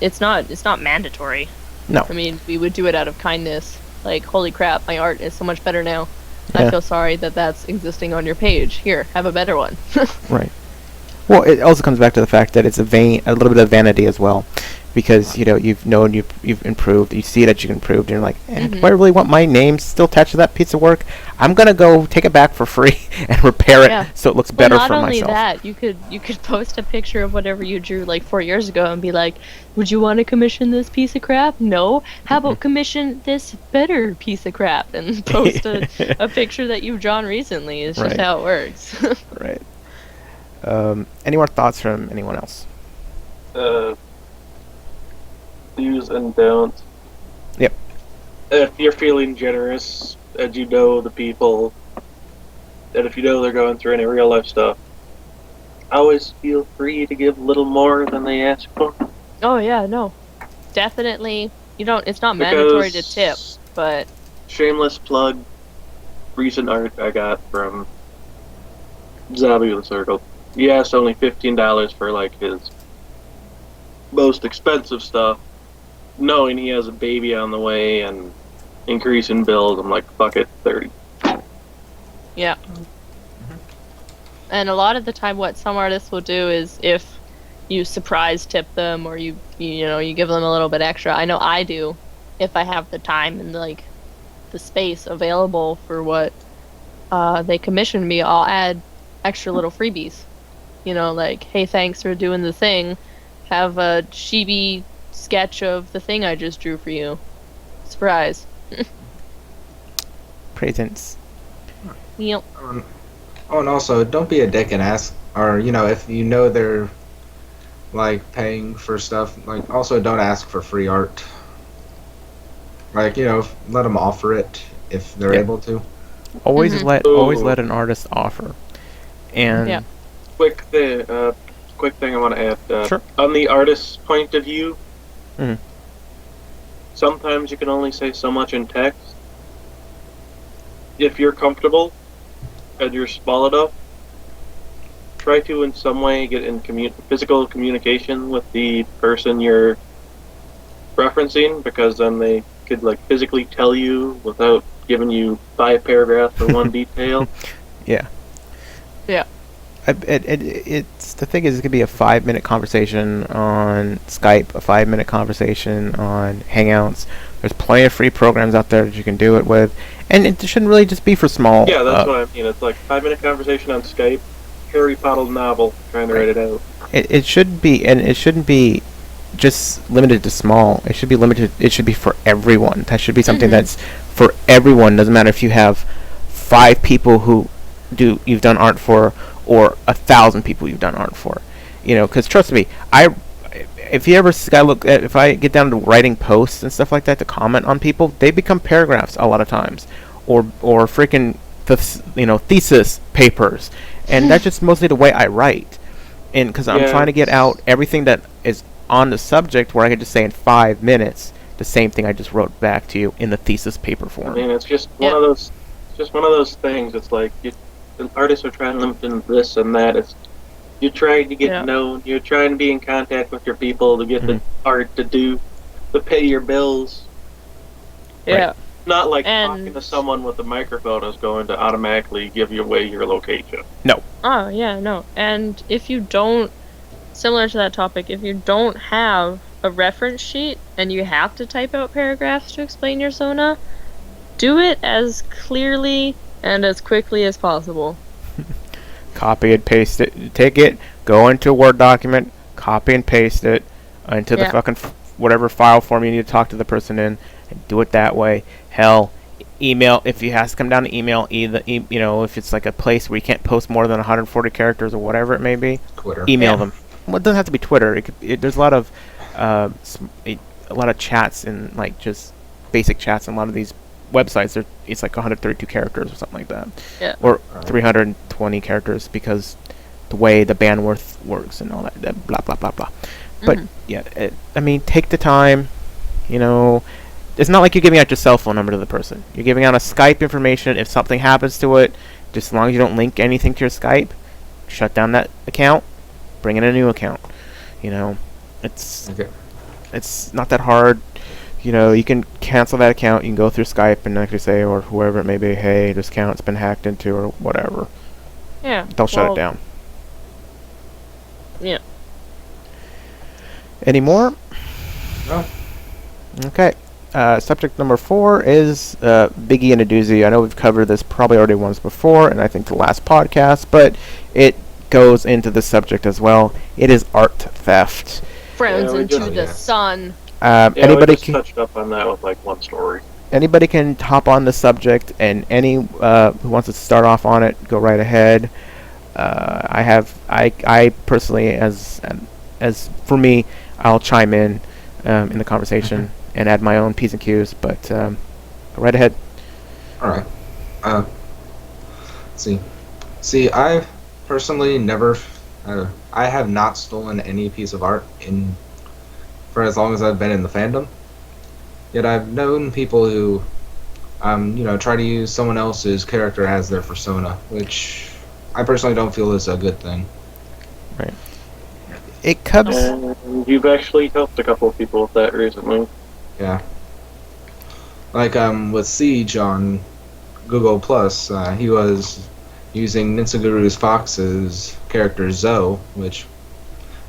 it's not mandatory. No. I mean, we would do it out of kindness. Like, holy crap, my art is so much better now. Yeah. I feel sorry that that's existing on your page. Here, have a better one. Right. Well, it also comes back to the fact that it's a little bit of vanity as well, because you know you've improved. You see that you've improved, and you're like, do I really want my name still attached to that piece of work? I'm gonna go take it back for free and repair it Yeah. so it looks Well, better not for only myself. that, you could post a picture of whatever you drew like 4 years ago and be like, would you want to commission this piece of crap? No. How about commission this better piece of crap and post a picture that you've drawn recently? It's just Right. how it works. Right. Any more thoughts from anyone else? Do's and don'ts. Yep. If you're feeling generous and you know the people, and if you know they're going through any real life stuff, always feel free to give a little more than they ask for. Oh yeah, no. Definitely. It's not mandatory to tip, but Shameless plug, recent art I got from Zabu the Sergal. He asked only $15 for like his most expensive stuff, knowing he has a baby on the way and increasing bills. I'm like, fuck it, 30. yeah. And a lot of the time what some artists will do is if you surprise tip them or you give them a little bit extra. I know I do if I have the time and like the space available for what they commission me, I'll add extra little freebies. You know, like, hey, thanks for doing the thing. Have a chibi sketch of the thing I just drew for you. Surprise. Presents. Yep. Oh, and also, don't be a dick and ask, or, you know, if you know they're, like, paying for stuff, like, also don't ask for free art. Like, you know, let them offer it if they're Yeah. able to. Always Mhm. always Ooh. let an artist offer. And Yeah. Quick thing I want to add. Sure. On the artist's point of view, Mhm. sometimes you can only say so much in text. If you're comfortable and you're small enough, try to in some way get in physical communication with the person you're referencing, because then they could like physically tell you without giving you 5 paragraphs for one detail. yeah. Yeah. It's the thing is, it could be a 5-minute conversation on Skype, a 5-minute conversation on Hangouts. There's plenty of free programs out there that you can do it with, and it shouldn't really just be for small. Yeah, that's what I mean. It's like 5-minute conversation on Skype, Harry Potter novel, trying to write it out. It should be, and it shouldn't be just limited to small. It should be limited. It should be for everyone. That should be something that's for everyone. Doesn't matter if you have 5 people who you've done art for, or 1,000 people you've done art for. You know, because trust me, if I get down to writing posts and stuff like that to comment on people, they become paragraphs a lot of times, or freaking thesis papers, and that's just mostly the way I write. And because I'm trying to get out everything that is on the subject, where I can just say in 5 minutes the same thing I just wrote back to you in the thesis paper form. I mean, it's just one of those. Just one of those things. It's like the artists are trying to limit in this and that. It's you're trying to get known. You're trying to be in contact with your people to get the art to pay your bills. Yeah. Right. Not like And- talking to someone with a microphone is going to automatically give you away your location. Oh, yeah, no. And if you don't, similar to that topic, if you don't have a reference sheet and you have to type out paragraphs to explain your Sona, do it as clearly and as quickly as possible. copy and paste it. Take it, go into a Word document, copy and paste it into the fucking whatever file form you need to talk to the person in, and do it that way. Hell, email, if it has to come down to email, if it's like a place where you can't post more than 140 characters or whatever it may be, Twitter. email them. Well, it doesn't have to be Twitter. There's a lot of chats and like just basic chats on a lot of these websites. It's like 132 characters or something like that. Yeah. Or 320 characters because the way the bandwidth works and all that blah blah blah blah. But yeah, take the time. It's not like you're giving out your cell phone number to the person. You're giving out a Skype information. If something happens to it, just as long as you don't link anything to your Skype, shut down that account, bring in a new account. It's not that hard. You can cancel that account. You can go through Skype and actually say, or whoever it may be, hey, this account's been hacked into or whatever. Yeah. They'll shut it down. Yeah. Any more? No. Okay. Subject number 4 is Biggie and a Doozy. I know we've covered this probably already once before, and I think the last podcast, but it goes into the subject as well. It is art theft. Frowns into the sun. Anybody we just can touched up on that with like one story. Anybody can hop on the subject, and any who wants to start off on it, go right ahead. I personally, as for me, I'll chime in the conversation and add my own P's and Q's, but go right ahead. Alright. See, I've personally never, I have not stolen any piece of art for as long as I've been in the fandom. Yet I've known people who, try to use someone else's character as their persona, which I personally don't feel is a good thing. Right. It comes. And you've actually helped a couple of people with that recently. Yeah. Like with Siege on Google Plus, he was using Ninja Guru's Fox's character Zoe, which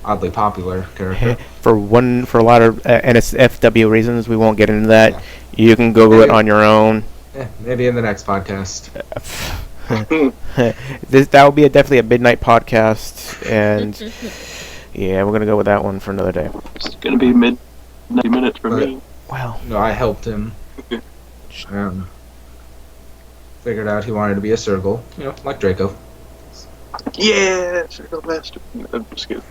oddly popular character. for a lot of NSFW reasons, we won't get into that. Yeah. You can Google it on your own. Yeah, maybe in the next podcast. That will be definitely a midnight podcast, and yeah, we're gonna go with that one for another day. It's gonna be 90 minutes for me. Wow. No, I helped him. Figured out he wanted to be a Sergal, like Draco. Yeah, Sergal Master. I'm just kidding.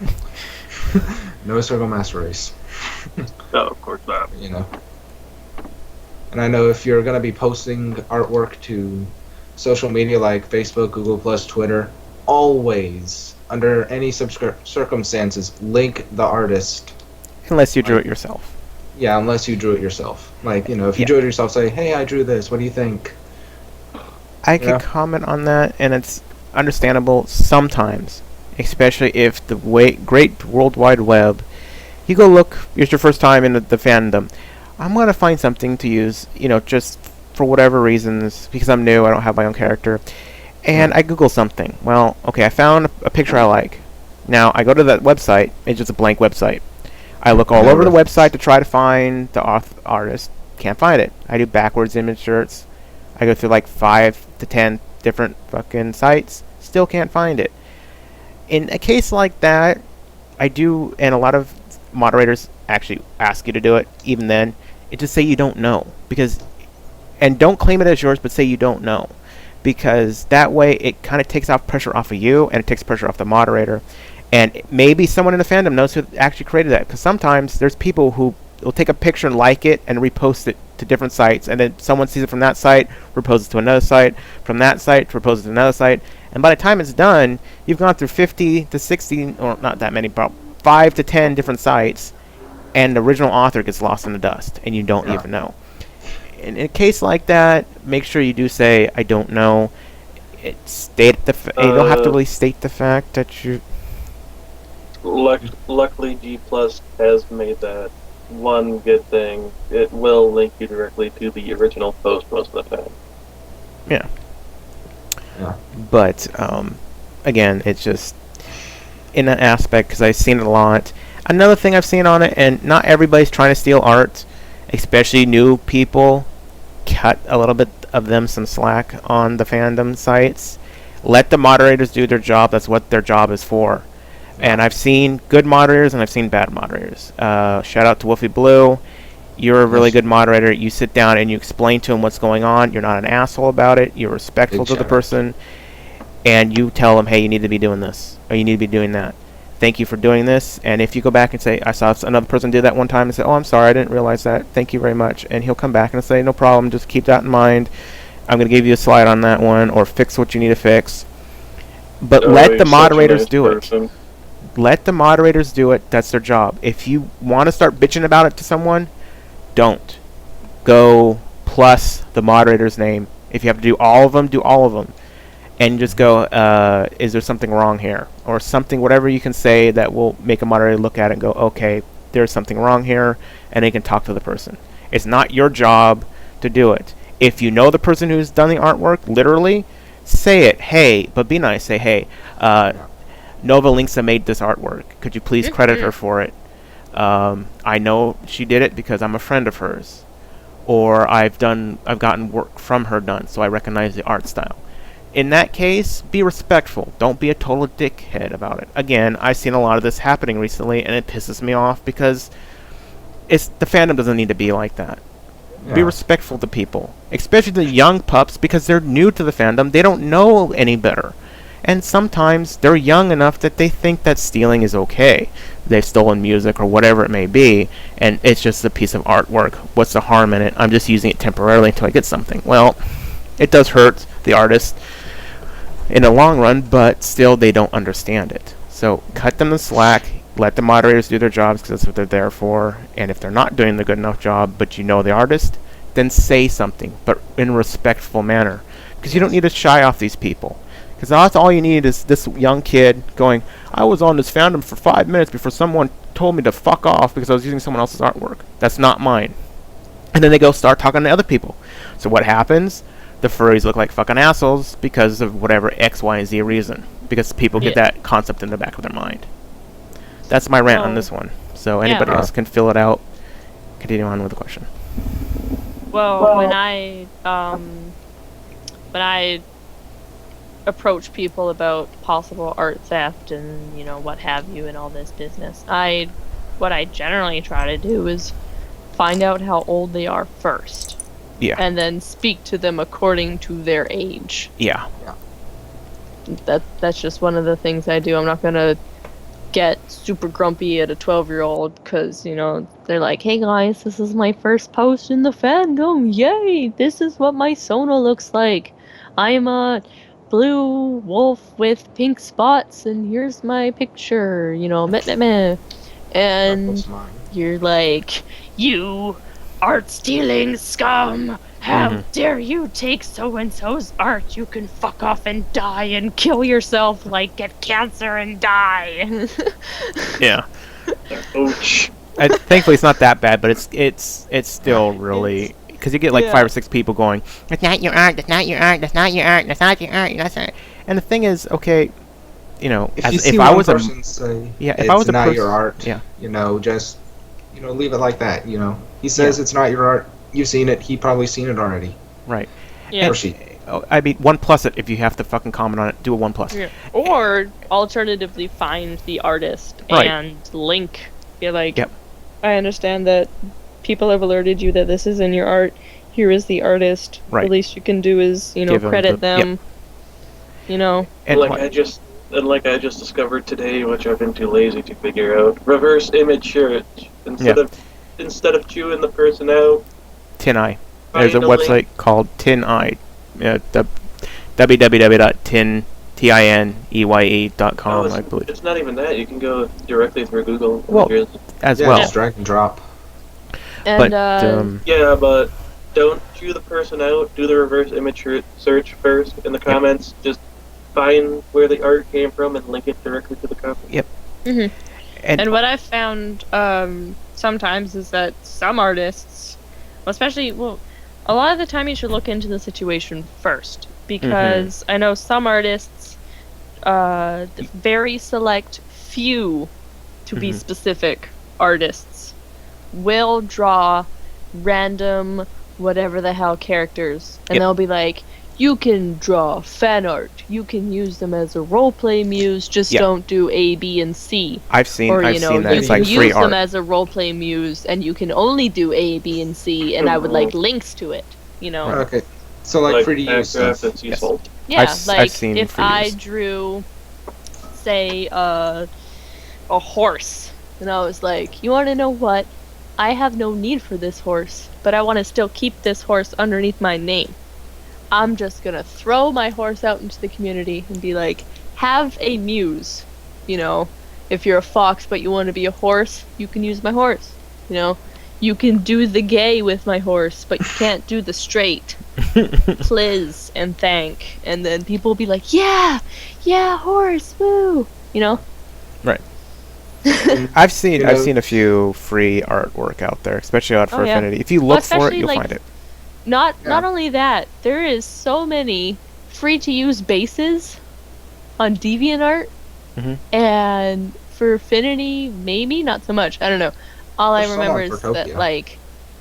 No Sergal Master Race. No, of course not. And I know if you're going to be posting artwork to social media like Facebook, Google+, Twitter, always, under any circumstances, link the artist. Unless you drew it yourself. Yeah, unless you drew it yourself. Like, if you drew it yourself, say, hey, I drew this, what do you think? I could comment on that, and it's understandable sometimes, especially if the great World Wide Web, you go look, it's your first time in the fandom, I'm going to find something to use, just for whatever reasons, because I'm new, I don't have my own character, and I Google something. Well, okay, I found a picture I like. Now, I go to that website, it's just a blank website. I look all over the website to try to find the artist, can't find it. I do backwards image search. I go through like 5 to 10 different fucking sites, still can't find it. In a case like that, I do, and a lot of moderators actually ask you to do it, even then, it just say you don't know, and don't claim it as yours, but say you don't know, because that way it kind of takes off pressure off of you, and it takes pressure off the moderator, and maybe someone in the fandom knows who actually created that, because sometimes there's people who will take a picture and like it and repost it to different sites, and then someone sees it from that site, reposes it to another site, from that site, reposes it to another site, and by the time it's done, you've gone through 50 to 60, or not that many, but 5 to 10 different sites, and the original author gets lost in the dust, and you don't even know. In a case like that, make sure you do say, I don't know. You don't have to really state the fact that you... Luckily, G Plus has made that one good thing. It will link you directly to the original post most of the time. Yeah. But, again, it's just in that aspect, because I've seen it a lot. Another thing I've seen on it, and not everybody's trying to steal art, especially new people, cut a little bit of them some slack on the fandom sites. Let the moderators do their job. That's what their job is for. And I've seen good moderators and I've seen bad moderators. Shout out to Wolfie Blue. You're a really good moderator. You sit down and you explain to them what's going on. You're not an asshole about it. You're respectful to the person. And you tell them, hey, you need to be doing this. Or you need to be doing that. Thank you for doing this. And if you go back and say, I saw another person do that one time and say, oh, I'm sorry, I didn't realize that. Thank you very much. And he'll come back and say, no problem. Just keep that in mind. I'm going to give you a slide on that one or fix what you need to fix. But let the moderators do it. Let the moderators do it. That's their job. If you want to start bitching about it to someone, don't. Go plus the moderator's name. If you have to do all of them, do all of them. And just go, is there something wrong here? Or something, whatever you can say that will make a moderator look at it and go, okay, there's something wrong here, and they can talk to the person. It's not your job to do it. If you know the person who's done the artwork, literally, say it. Hey, but be nice. Say, hey, Nova Lynxa made this artwork. Could you please credit her for it? I know she did it because I'm a friend of hers. Or I've gotten work from her done, so I recognize the art style. In that case, be respectful. Don't be a total dickhead about it. Again, I've seen a lot of this happening recently, and it pisses me off because the fandom doesn't need to be like that. Yeah. Be respectful to people, especially the young pups, because they're new to the fandom. They don't know any better. And sometimes they're young enough that they think that stealing is okay. They've stolen music or whatever it may be, and it's just a piece of artwork. What's the harm in it? I'm just using it temporarily until I get something. Well, it does hurt the artist in the long run, but still they don't understand it. So cut them the slack. Let the moderators do their jobs because that's what they're there for. And if they're not doing the good enough job, but you know the artist, then say something, but in a respectful manner. Because you don't need to shy off these people. Because that's all you need is this young kid going, I was on this fandom for 5 minutes before someone told me to fuck off because I was using someone else's artwork. That's not mine. And then they go start talking to other people. So what happens? The furries look like fucking assholes because of whatever X, Y, and Z reason. Because people get that concept in the back of their mind. That's my rant on this one. So anybody else can fill it out. Continue on with the question. Well, when I approach people about possible art theft and what have you and all this business, what I generally try to do is find out how old they are first. Yeah. And then speak to them according to their age. Yeah. That's just one of the things I do. I'm not gonna get super grumpy at a 12-year-old because they're like, hey guys, this is my first post in the fandom, yay, this is what my Sona looks like. I'm a blue wolf with pink spots and here's my picture, meh, meh. And you're like, you art stealing scum, how dare you take so-and-so's art? You can fuck off and die and kill yourself, like get cancer and die. Yeah. Ouch. Thankfully, it's not that bad, but it's still really, because you get like 5 or 6 people going, that's not your art, that's not your art, that's not your art, that's not your art, that's not. And the thing is, okay, if I was a person say, if I was not your art, just leave it like that. He says it's not your art. You've seen it. He probably seen it already. Right. Yeah. Or she. I mean, 1+ it if you have to fucking comment on it. Do a 1+. Yeah. Or alternatively, find the artist and link. Be like, I understand that people have alerted you that this is in your art. Here is the artist. Right. The least you can do is credit them. And like I just discovered today, which I've been too lazy to figure out. Reverse image search instead of chewing the person out. TinEye. There's a website called TinEye. www.tineye.com, I believe. It's not even that. You can go directly through Google Images. As well. Just drag and drop. And, but don't chew the person out. Do the reverse image search first in the comments. Just find where the art came from and link it directly to the comment. Yep. Mm-hmm. And what I've found sometimes is that some artists, especially, a lot of the time you should look into the situation first, because I know some artists, very select few, to be specific, artists, will draw random whatever the hell characters, and they'll be like, you can draw fan art. You can use them as a roleplay muse. Just Yeah. don't do A, B, and C. I've seen Or, that. you It's like can free use them art. as a roleplay muse, and you can only do A, B, and C, and I would like links to it. Okay. So like free to use Minecraft, stuff. that's useful. Yeah, I've seen if free I use. drew, say, a horse, and I was like, you want to know what? I have no need for this horse, but I want to still keep this horse underneath my name. I'm just gonna throw my horse out into the community and be like, have a muse. If you're a fox but you want to be a horse, you can use my horse. You can do the gay with my horse, but you can't do the straight. Please and thank. And then people will be like, yeah, horse, woo. Right. I've seen a few free artwork out there, especially out for Oh, yeah. Affinity. If you look for it, especially, you'll like, find it. Not Yeah. only that, there is so many free to use bases on DeviantArt, Mhm. and for Affinity, maybe not so much. I don't know. All I There's some remember on is Protopia. that like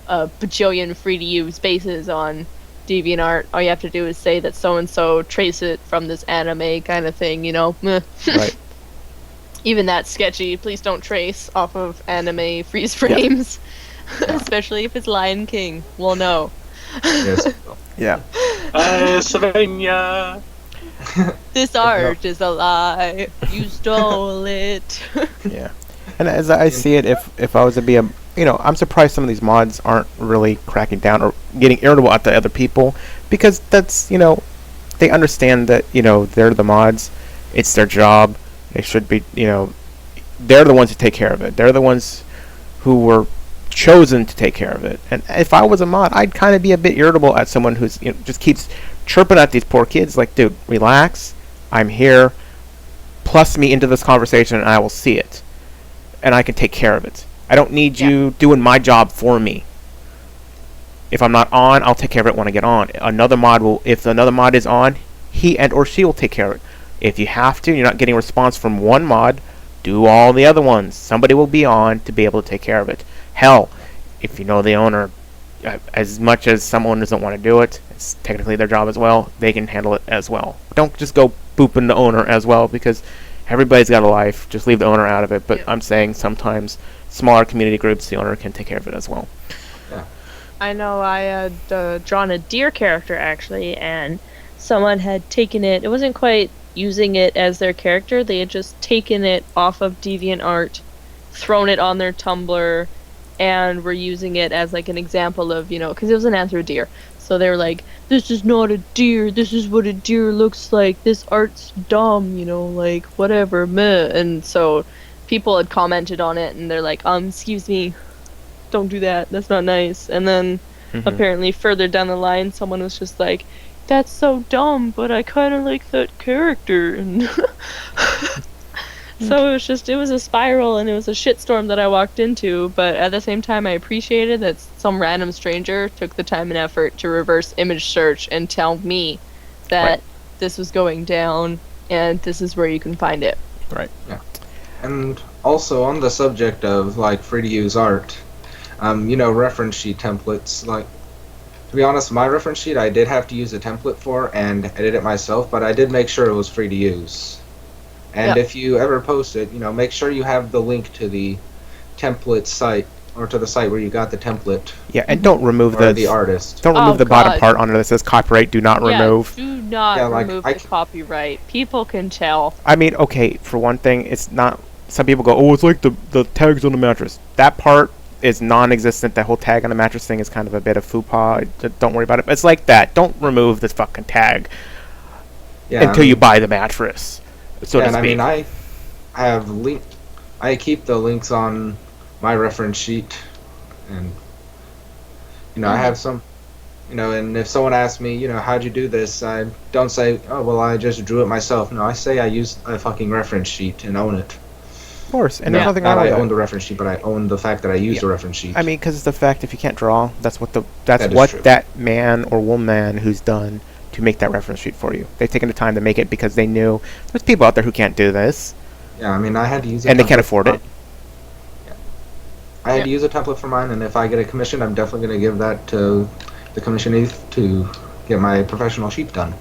a bajillion free to use bases on DeviantArt. All you have to do is say that so and so trace it from this anime kind of thing. Meh. Right. Even that's sketchy. Please don't trace off of anime freeze frames, especially if it's Lion King. Well, no. Yes. Yeah. Savannah! This art is a lie. You stole it. Yeah. And as I see it, if I was to be I'm surprised some of these mods aren't really cracking down or getting irritable at the other people, because that's, they understand that, they're the mods, it's their job, they should be, they're the ones who take care of it. They're the ones who were chosen to take care of it. And if I was a mod, I'd kind of be a bit irritable at someone who's, just keeps chirping at these poor kids like, dude, relax, I'm here, plus me into this conversation and I will see it. And I can take care of it. I don't need you doing my job for me. If I'm not on, I'll take care of it when I get on. If another mod is on, he and or she will take care of it. If you have to, you're not getting a response from one mod, do all the other ones. Somebody will be on to be able to take care of it. Hell, if you know the owner, as much as some owners don't want to do it, it's technically their job as well, they can handle it as well. Don't just go booping the owner as well, because everybody's got a life. Just leave the owner out of it. But I'm saying sometimes smaller community groups, the owner can take care of it as well. I know I had drawn a deer character, actually, and someone had taken it. It wasn't quite using it as their character. They had just taken it off of DeviantArt, thrown it on their Tumblr, and were using it as like an example of, because it was an answer deer. So they were like, this is not a deer, this is what a deer looks like, this art's dumb, like, whatever, meh. And so people had commented on it, and they're like, excuse me, don't do that, that's not nice. And then apparently further down the line, someone was just like, that's so dumb, but I kind of like that character. And so it was a spiral, and it was a shitstorm that I walked into, but at the same time I appreciated that some random stranger took the time and effort to reverse image search and tell me that this was going down and this is where you can find it. Right. Yeah. And also on the subject of like free to use art, reference sheet templates, like, to be honest, my reference sheet I did have to use a template for and edit it myself, but I did make sure it was free to use. And if you ever post it, make sure you have the link to the template site, or to the site where you got the template. Yeah, and don't remove the artist. Don't remove the bottom part under that says copyright. Do not remove. Do not remove the copyright. People can tell. I mean, okay, for one thing, it's not. Some people go, oh, it's like the tags on the mattress. That part is non-existent. That whole tag on the mattress thing is kind of a bit of faux-pas. Don't worry about it. But it's like that. Don't remove this fucking tag until you buy the mattress. So to speak. I have linked. I keep the links on my reference sheet, and I have some. And if someone asks me, how'd you do this, I don't say, oh well, I just drew it myself. No, I say I used a fucking reference sheet and own it. Of course, and there's nothing wrong with that. I own the reference sheet, but I own the fact that I used the reference sheet. I mean, because it's the fact, if you can't draw, that's what that man or woman who's done to make that reference sheet for you. They've taken the time to make it because they knew there's people out there who can't do this. Yeah, I mean, I had to use it. And they can't afford it. Yeah. I had to use a template for mine, and if I get a commission, I'm definitely going to give that to the commissionee to get my professional sheep done.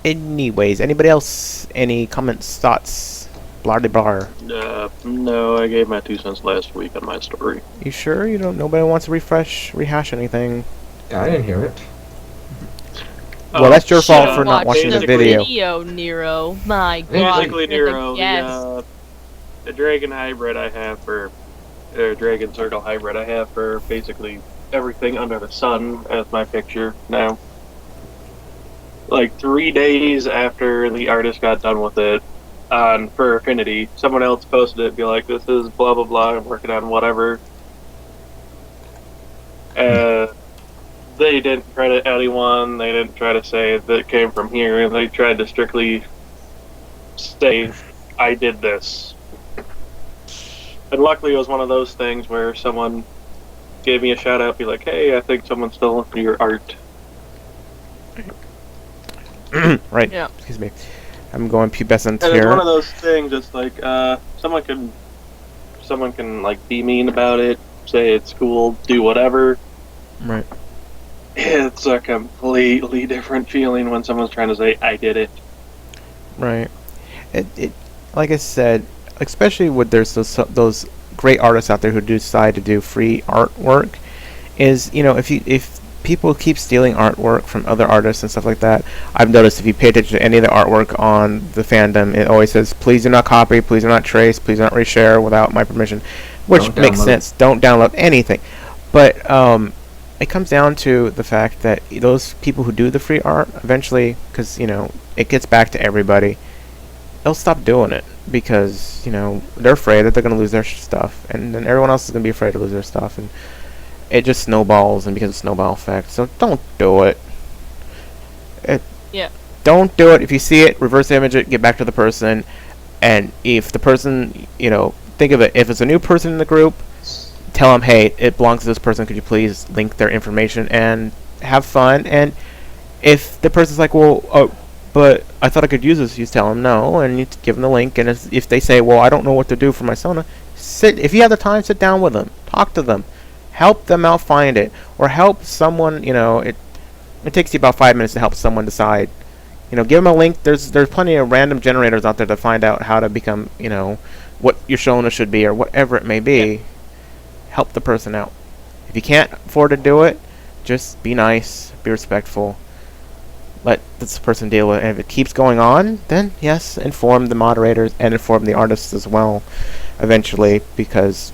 Anyways, anybody else? Any comments, thoughts? Blah de bar. No, I gave my 2 cents last week on my story. You sure you don't? Nobody wants to rehash anything. Yeah, I didn't hear it. Well, that's your fault yeah. for not watching the Basically- video. Nero. My God. Basically, you're Nero, Yes. the dragon hybrid I have for, dragon Sergal hybrid I have for basically everything under the sun as my picture now. Like 3 days after the artist got done with it on for Affinity, someone else posted it, be like, "This is blah blah blah. I'm working on whatever." They didn't credit anyone. They didn't try to say that it came from here. They tried to strictly say, "I did this." And luckily, it was one of those things where someone gave me a shout out, be like, "Hey, I think someone stole your art." Right. Yeah. Excuse me. I'm going pubescent And it's here. one of those things. It's like someone can like be mean about it, say it's cool, do whatever. Right. It's a completely different feeling when someone's trying to say, "I did it." Right. It like I said, especially with there's those great artists out there who decide to do free artwork, is if people keep stealing artwork from other artists and stuff like that, I've noticed if you pay attention to any of the artwork on the fandom, it always says, "Please do not copy, please do not trace, please do not reshare without my permission," which Don't makes download. sense. Don't download anything, but it comes down to the fact that those people who do the free art eventually, because it gets back to everybody, they'll stop doing it because they're afraid that they're going to lose their stuff, and then everyone else is going to be afraid to lose their stuff, and it just snowballs and becomes a snowball effect. So don't do it. Yeah. Don't do it. If you see it, reverse image it, get back to the person, and if the person, think of it, if it's a new person in the group, tell them, "Hey, it belongs to this person. Could you please link their information and have fun?" And if the person's like, "Well, but I thought I could use this," you tell them no, and you give them the link. And if they say, "Well, I don't know what to do for my Sona," if you have the time, sit down with them, talk to them, help them out find it, or help someone. It takes you about 5 minutes to help someone decide. Give them a link. There's plenty of random generators out there to find out how to become, what your Shona should be or whatever it may be. Yeah. Help the person out. If you can't afford to do it, just be nice, be respectful. Let this person deal with it. And if it keeps going on, then yes, inform the moderators and inform the artists as well eventually, because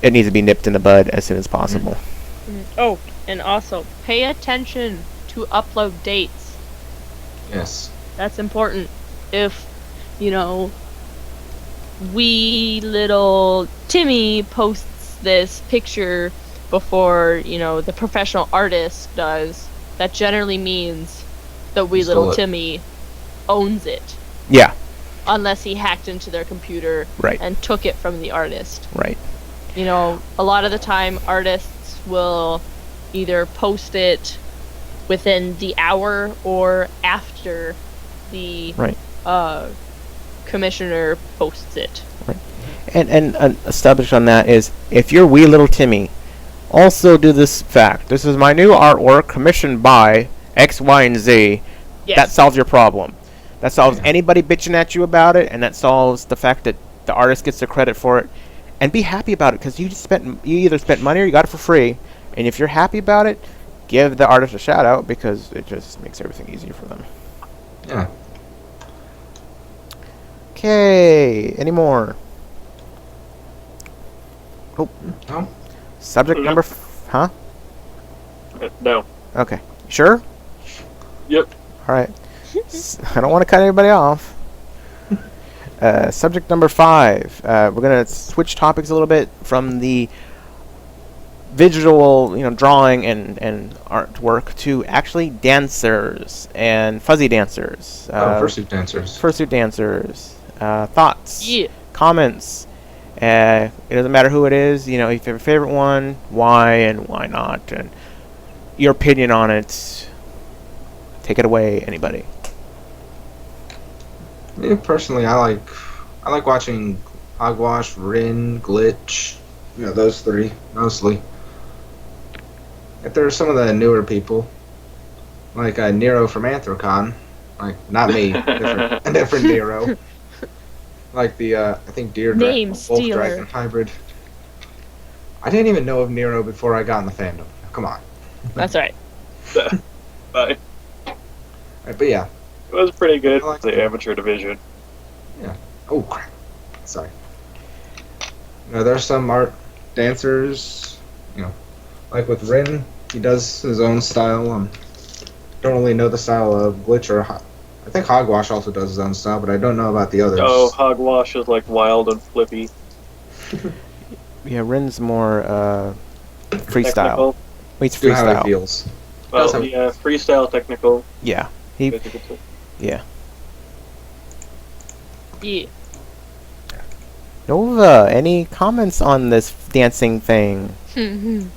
it needs to be nipped in the bud as soon as possible. Oh, and also pay attention to upload dates. Yes. That's important. If, wee little Timmy posts this picture before, the professional artist does, that generally means that wee He stole little it. Timmy owns it. Yeah, Unless he hacked into their computer right, and took it from the artist. right. A lot of the time artists will either post it within the hour or after the Right. commissioner posts it. And established on that is, if you're wee little Timmy, also do this fact. This is my new artwork commissioned by X, Y, and Z. Yes. That solves your problem. That solves Yeah. anybody bitching at you about it, and that solves the fact that the artist gets the credit for it. And be happy about it, because you either spent money or you got it for free. And if you're happy about it, give the artist a shout out, because it just makes everything easier for them. Yeah. Okay, any more? Oh, No? subject Yeah. number huh? No. Okay. Sure? Yep. Alright. I don't want to cut anybody off. Subject number 5. We're going to switch topics a little bit from the visual, drawing and artwork to actually dancers and fuzzy dancers. Fursuit dancers. Fursuit dancers. Thoughts. Yeah. Comments. It doesn't matter who it is. If you have a favorite one, why and why not, and your opinion on it. Take it away, anybody. Me personally, I like watching Hogwash, Rin, Glitch. Those three mostly. If there's some of the newer people, like Nero from Anthrocon. Like, not me, a different Nero. Like the, I think Name Wolf stealer. Dragon hybrid. I didn't even know of Nero before I got in the fandom. Come on. That's right. But Right, but yeah. it was pretty good I like for the it. amateur division. Oh, crap. Sorry. There's some art dancers, like with Rin, he does his own style. Don't really know the style of Glitch or I think Hogwash also does his own style, but I don't know about the others. Oh, Hogwash is like wild and flippy. Yeah, Rin's more freestyle. Technical. Wait, it's Do how it freestyle. feels. Well, Does have- yeah, freestyle technical. Yeah, yeah. Yeah. Nova, any comments on this dancing thing? Wink,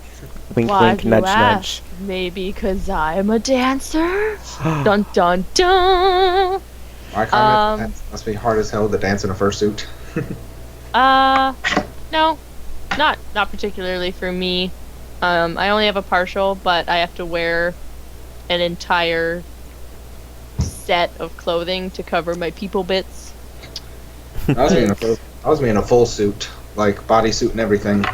Why wink, do you nudge, ask? Maybe 'cause I'm a dancer? Dun dun dun! My comment, that must be hard as hell to dance in a fursuit. No. Not particularly for me. I only have a partial, but I have to wear an entire set of clothing to cover my people bits. I was in a full suit, like bodysuit and everything.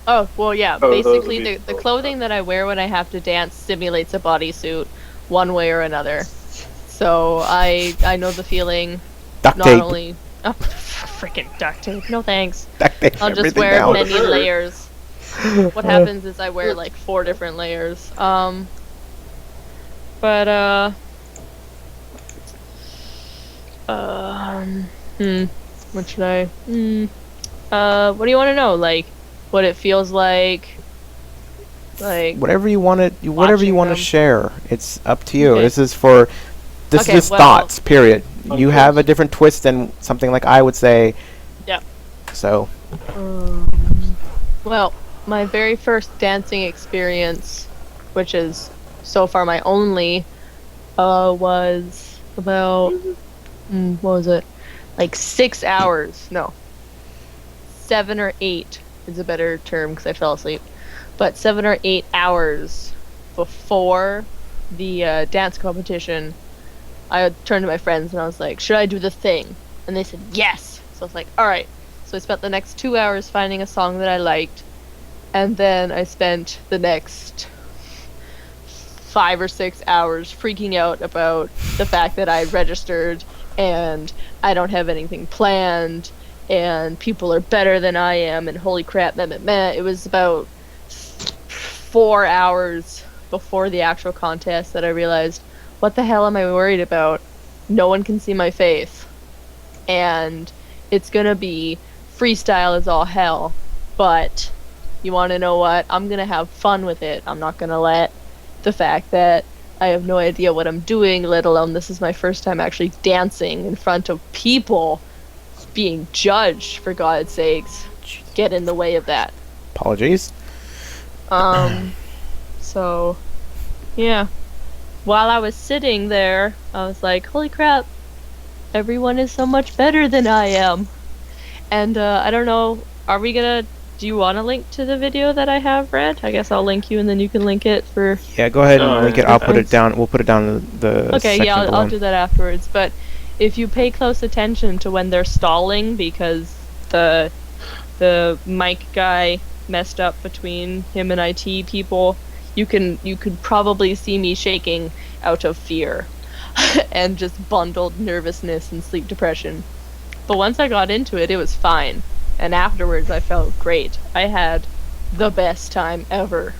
Oh, well, yeah. Oh, those Basically, would be the cool. clothing that I wear when I have to dance simulates a bodysuit, one way or another. So I know the feeling. Duct Not tape. only freaking duct tape. No thanks. Duct tape I'll just everything wear down. many layers. What happens is I wear like 4 different layers. But what should I? What do you want to know? Like, what it feels like? Like, Whatever you want to, whatever you Watching want to them. share. It's up to you. Okay. This is for. This Okay, is just well- thoughts. Period. You Okay. have a different twist than something like I would say. Yep. So. well, my very first dancing experience, which is so far my only, was about what was it? Like 6 hours. No. 7 or 8 is a better term because I fell asleep. But 7 or 8 hours before the dance competition, I turned to my friends and I was like, should I do the thing? And they said, yes. So I was like, all right. So I spent the next 2 hours finding a song that I liked. And then I spent the next 5 or 6 hours freaking out about the fact that I registered and I don't have anything planned and people are better than I am and holy crap, meh, meh, meh. It was about 4 hours before the actual contest that I realized, what the hell am I worried about? No one can see my face. And it's gonna be freestyle as all hell. But you wanna know what? I'm gonna have fun with it. I'm not gonna let the fact that I have no idea what I'm doing, let alone this is my first time actually dancing in front of people being judged, for God's sakes, get in the way of that. Apologies. So, yeah. While I was sitting there, I was like, holy crap, everyone is so much better than I am. And, I don't know, do you want to link to the video that I have read? I guess I'll link you and then you can link it for... Yeah, go ahead and Oh, link it. I'll put it down. We'll put it down in the Okay, section yeah, below. I'll do that afterwards. But if you pay close attention to when they're stalling, because the mic guy messed up between him and IT people, you could probably see me shaking out of fear and just bundled nervousness and sleep depression. But once I got into it, it was fine. And afterwards, I felt great. I had the best time ever.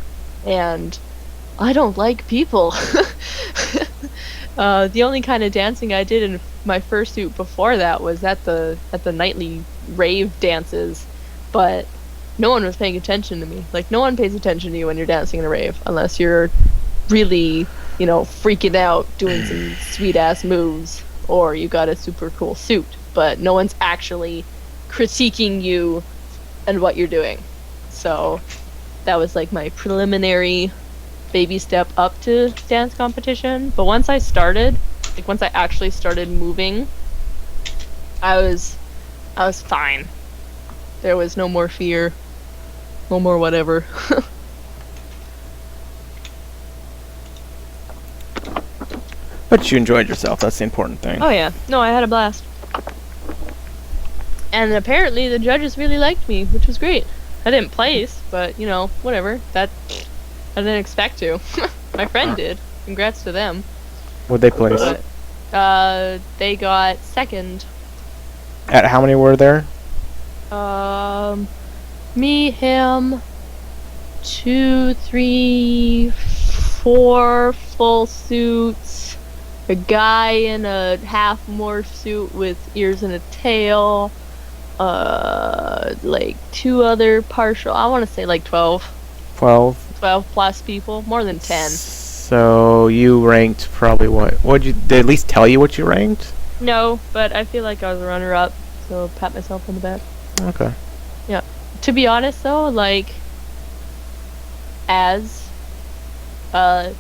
And I don't like people. The only kind of dancing I did in my fursuit before that was at the nightly rave dances, but no one was paying attention to me. Like, no one pays attention to you when you're dancing in a rave unless you're really, freaking out doing some sweet ass moves or you got a super cool suit. But no one's actually critiquing you and what you're doing. So that was like my preliminary baby step up to dance competition. But once I actually started moving, I was fine. There was no more fear, no more whatever. But you enjoyed yourself. That's the important thing. Oh yeah, no, I had a blast. And apparently the judges really liked me, which was great. I didn't place, but you know, whatever. That I didn't expect to. My friend did. Congrats to them. What'd they place? They got second. At how many were there? Me, him, 2, 3, 4 full suits, a guy in a half morph suit with ears and a tail, like 2 other partial, I want to say like 12 plus people, more than 10. So you ranked probably what? Did they at least tell you what you ranked? No, but I feel like I was a runner-up, so pat myself on the back. Okay. Yeah. To be honest, though, like, as a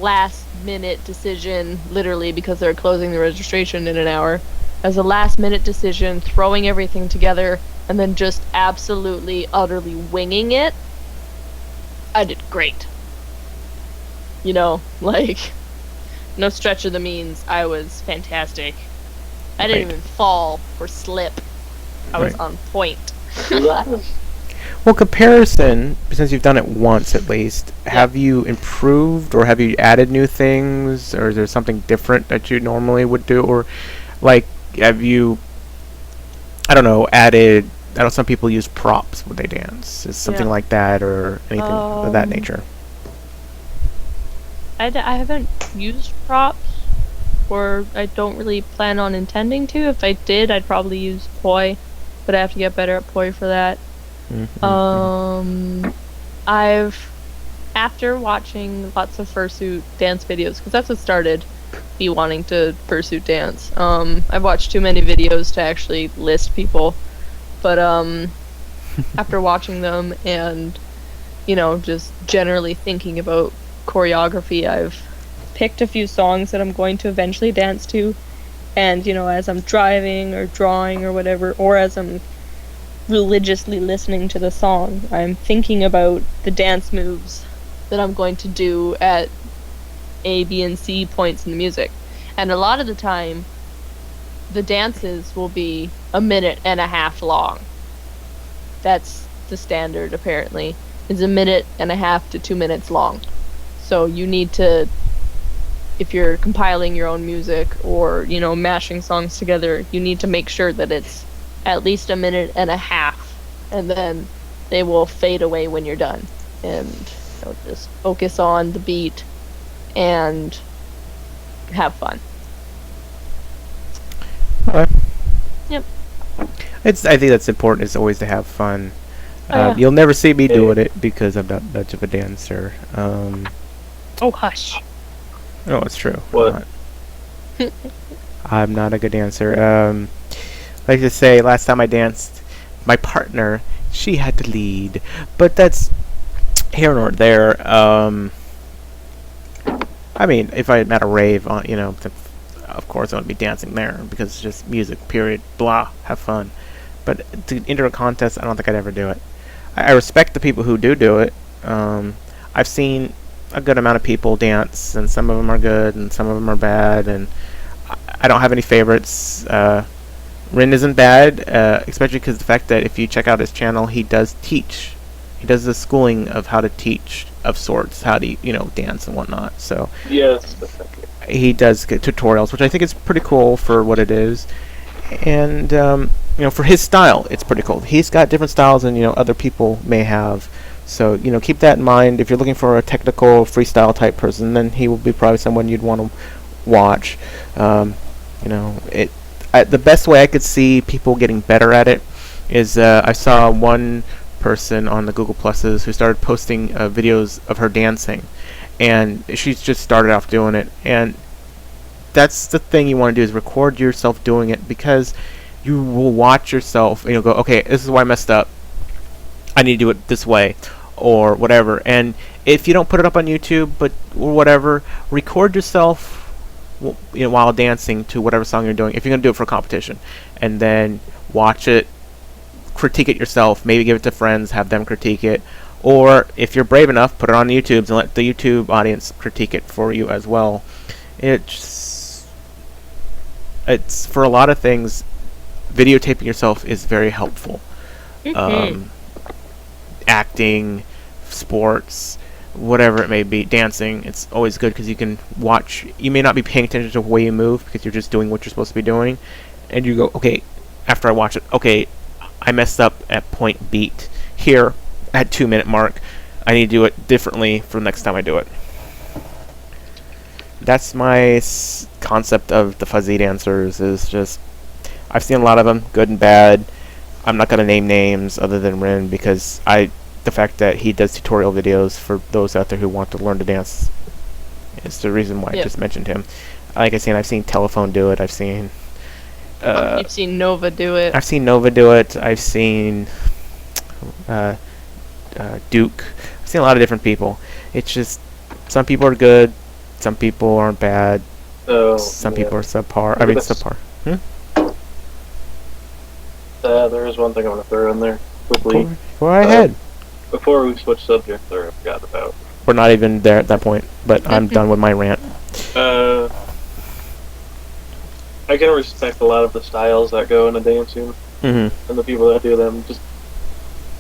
last-minute decision, literally because they're closing the registration in an hour, as a last-minute decision, throwing everything together, and then just absolutely, utterly winging it, I did great. You know, like, no stretch of the means, I was fantastic. I didn't even fall or slip. I was on point. Well, comparison, since you've done it once at least, have you improved or have you added new things, or is there something different that you normally would do, or like have you, I don't know, added, I know some people use props when they dance, is something like that or anything of that nature? I haven't used props, or I don't really plan on intending to. If I did, I'd probably use poi, but I have to get better at poi for that. I've, after watching lots of fursuit dance videos, because that's what started me wanting to fursuit dance. I've watched too many videos to actually list people, but after watching them and, you know, just generally thinking about choreography, I've picked a few songs that I'm going to eventually dance to, and, you know, as I'm driving or drawing or whatever, or as I'm religiously listening to the song, I'm thinking about the dance moves that I'm going to do at A, B, and C points in the music. And a lot of the time, the dances will be 1.5 minutes long. That's the standard, apparently. It's 1.5 minutes to 2 minutes long. So you need to, if you're compiling your own music or, you know, mashing songs together, you need to make sure that it's at least 1.5 minutes, and then they will fade away when you're done. And, you know, just focus on the beat and have fun. Okay. Yep. I think that's important, is always to have fun. Yeah. You'll never see me doing it because I'm not much of a dancer. Oh, hush. No, it's true. What? I'm not a good dancer. Like to say, last time I danced, my partner, she had to lead, but that's here nor there. I mean, if I'm at a rave, you know, of course I want to be dancing there because it's just music. Period. Blah. Have fun. But to enter a contest, I don't think I'd ever do it. I respect the people who do it. I've seen a good amount of people dance, and some of them are good, and some of them are bad, and I don't have any favorites. Rin isn't bad, especially because the fact that if you check out his channel, he does teach. He does the schooling of how to teach, of sorts, how to, you know, dance and whatnot. So Yes. he does get tutorials, which I think is pretty cool for what it is. And, you know, for his style, it's pretty cool. He's got different styles than, you know, other people may have. So, you know, keep that in mind. If you're looking for a technical freestyle type person, then he will be probably someone you'd want to watch. You know, the best way I could see people getting better at it is I saw one person on the Google Pluses who started posting videos of her dancing, and she's just started off doing it. And that's the thing you want to do, is record yourself doing it, because you will watch yourself and you'll go, okay, this is why I messed up. I need to do it this way, or whatever. And if you don't put it up on YouTube, or whatever, record yourself, you know, while dancing to whatever song you're doing, if you're going to do it for a competition, and then watch it, critique it yourself, maybe give it to friends, have them critique it, Or if you're brave enough, put it on YouTube and let the YouTube audience critique it for you as well. It's for a lot of things, videotaping yourself is very helpful. Acting, sports, whatever it may be, dancing, it's always good because you can watch. You may not be paying attention to the way you move because you're just doing what you're supposed to be doing, and you go, okay, after I watch it, okay, I messed up at point beat here at 2-minute mark. I need to do it differently for the next time I do it. That's my concept of the fuzzy dancers. Is just, I've seen a lot of them, good and bad. I'm not going to name names other than Rin because the fact that he does tutorial videos for those out there who want to learn to dance is the reason why I just mentioned him. Like I said, I've seen Telephone do it. I've seen You've seen Nova do it. I've seen Nova do it. I've seen Duke. I've seen a lot of different people. It's just some people are good, some people aren't bad, some people are subpar. I mean, subpar. There is one thing I want to throw in there quickly. Go ahead. Before we switch subjects, I forgot about. We're not even there at that point, but I'm done with my rant. I can respect a lot of the styles that go into dancing, and the people that do them. Just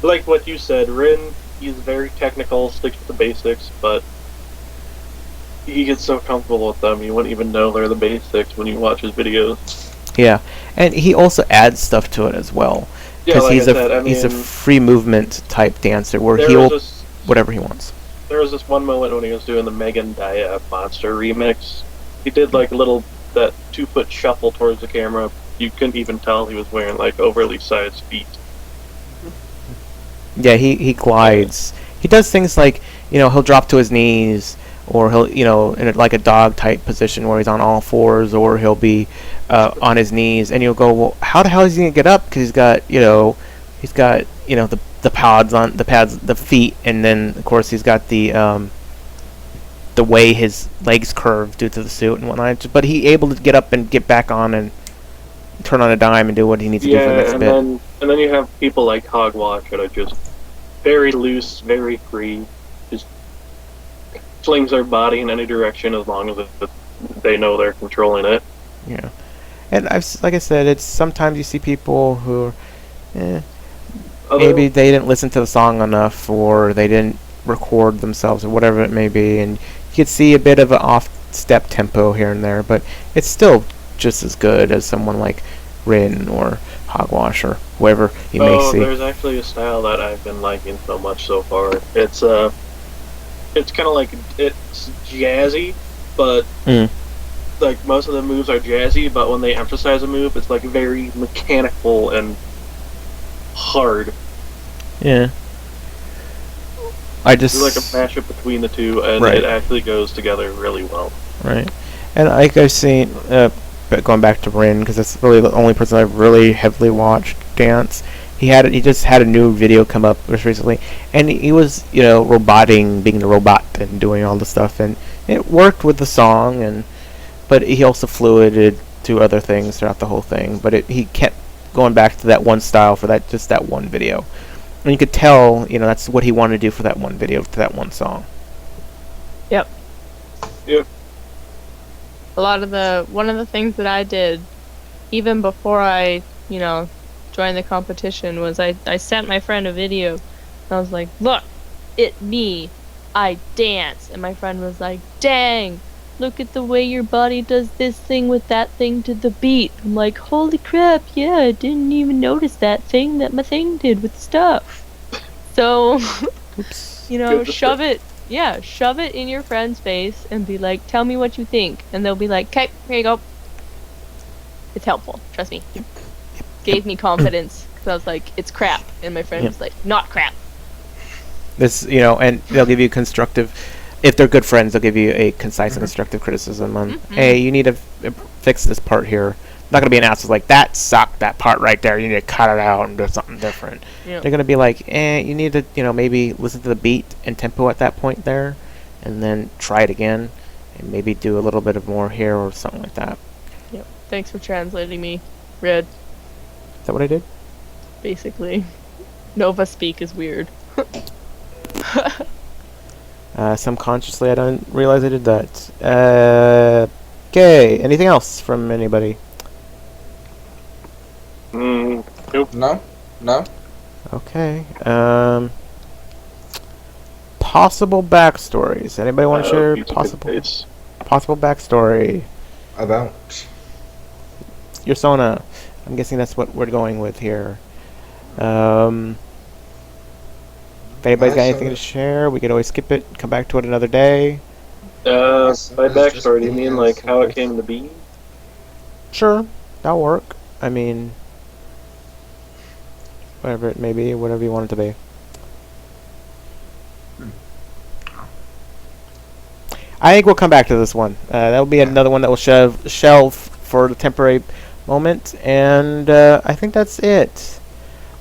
like what you said, Rin, he's very technical, sticks with the basics, but he gets so comfortable with them, you wouldn't even know they're the basics when you watch his videos. Yeah, and he also adds stuff to it as well. Because he's a free movement type dancer where he'll whatever he wants. There was this one moment when he was doing the Megan Dia Monster remix. He did like that 2-foot shuffle towards the camera. You couldn't even tell he was wearing like overly sized feet. Yeah, he glides. He does things like, he'll drop to his knees, or he'll, in like a dog type position where he's on all fours, or he'll be on his knees, and you'll go, well, how the hell is he gonna get up? Because he's got the pads on the feet, and then of course he's got the way his legs curve due to the suit and whatnot. But he able to get up and get back on and turn on a dime and do what he needs to do for the next bit. And then you have people like Hogwash that are just very loose, very free, just flings their body in any direction as long as they know they're controlling it. Yeah, and like I said, it's sometimes you see people who, maybe they didn't listen to the song enough, or they didn't record themselves, or whatever it may be, and you could see a bit of an off-step tempo here and there, but it's still just as good as someone like Rin or Hogwash or whoever you may see. There's actually a style that I've been liking so much so far. It's kind of like, it's jazzy, but like most of the moves are jazzy, but when they emphasize a move, it's like very mechanical and hard. Yeah. It's like a mashup between the two, and it actually goes together really well. Right. And like I've seen, going back to Rin, because that's really the only person I've really heavily watched dance. He just had a new video come up just recently, and he was, being the robot and doing all the stuff, and it worked with the song, but he also fluided to other things throughout the whole thing. But he kept going back to that one style for that one video, and you could tell, that's what he wanted to do for that one video, to that one song. Yep. Yep. One of the things that I did, even before I, joined the competition, was I sent my friend a video, and I was like, look, it's me, I dance, and my friend was like, dang, look at the way your body does this thing with that thing to the beat. I'm like, holy crap, yeah, I didn't even notice that thing that my thing did with the stuff. So, shove it in your friend's face and be like, tell me what you think. And they'll be like, okay, here you go. It's helpful, trust me. Gave me confidence, because I was like, it's crap. And my friend was like, not crap. This, and they'll give you constructive, if they're good friends, they'll give you a concise and constructive criticism on, hey, you need to fix this part here. Not going to be an asshole like, that sucked, that part right there, you need to cut it out and do something different. Yep. They're going to be like, you need to, maybe listen to the beat and tempo at that point there, and then try it again, and maybe do a little bit of more here or something like that. Yep. Thanks for translating me, Red. Is that what I did? Basically. Nova speak is weird. Subconsciously, I didn't realize I did that. Okay, anything else from anybody? Nope. No. Okay. Possible backstories. Anybody want to share Pizza possible backstory? About. Your Sona. I'm guessing that's what we're going with here. If anybody's got anything to share, we could always skip it, come back to it another day. By backstory, do you mean like how it came to be? Sure, that'll work. I mean, whatever it may be, whatever you want it to be. I think we'll come back to this one. That'll be another one that will shelve for the temporary moment, and I think that's it.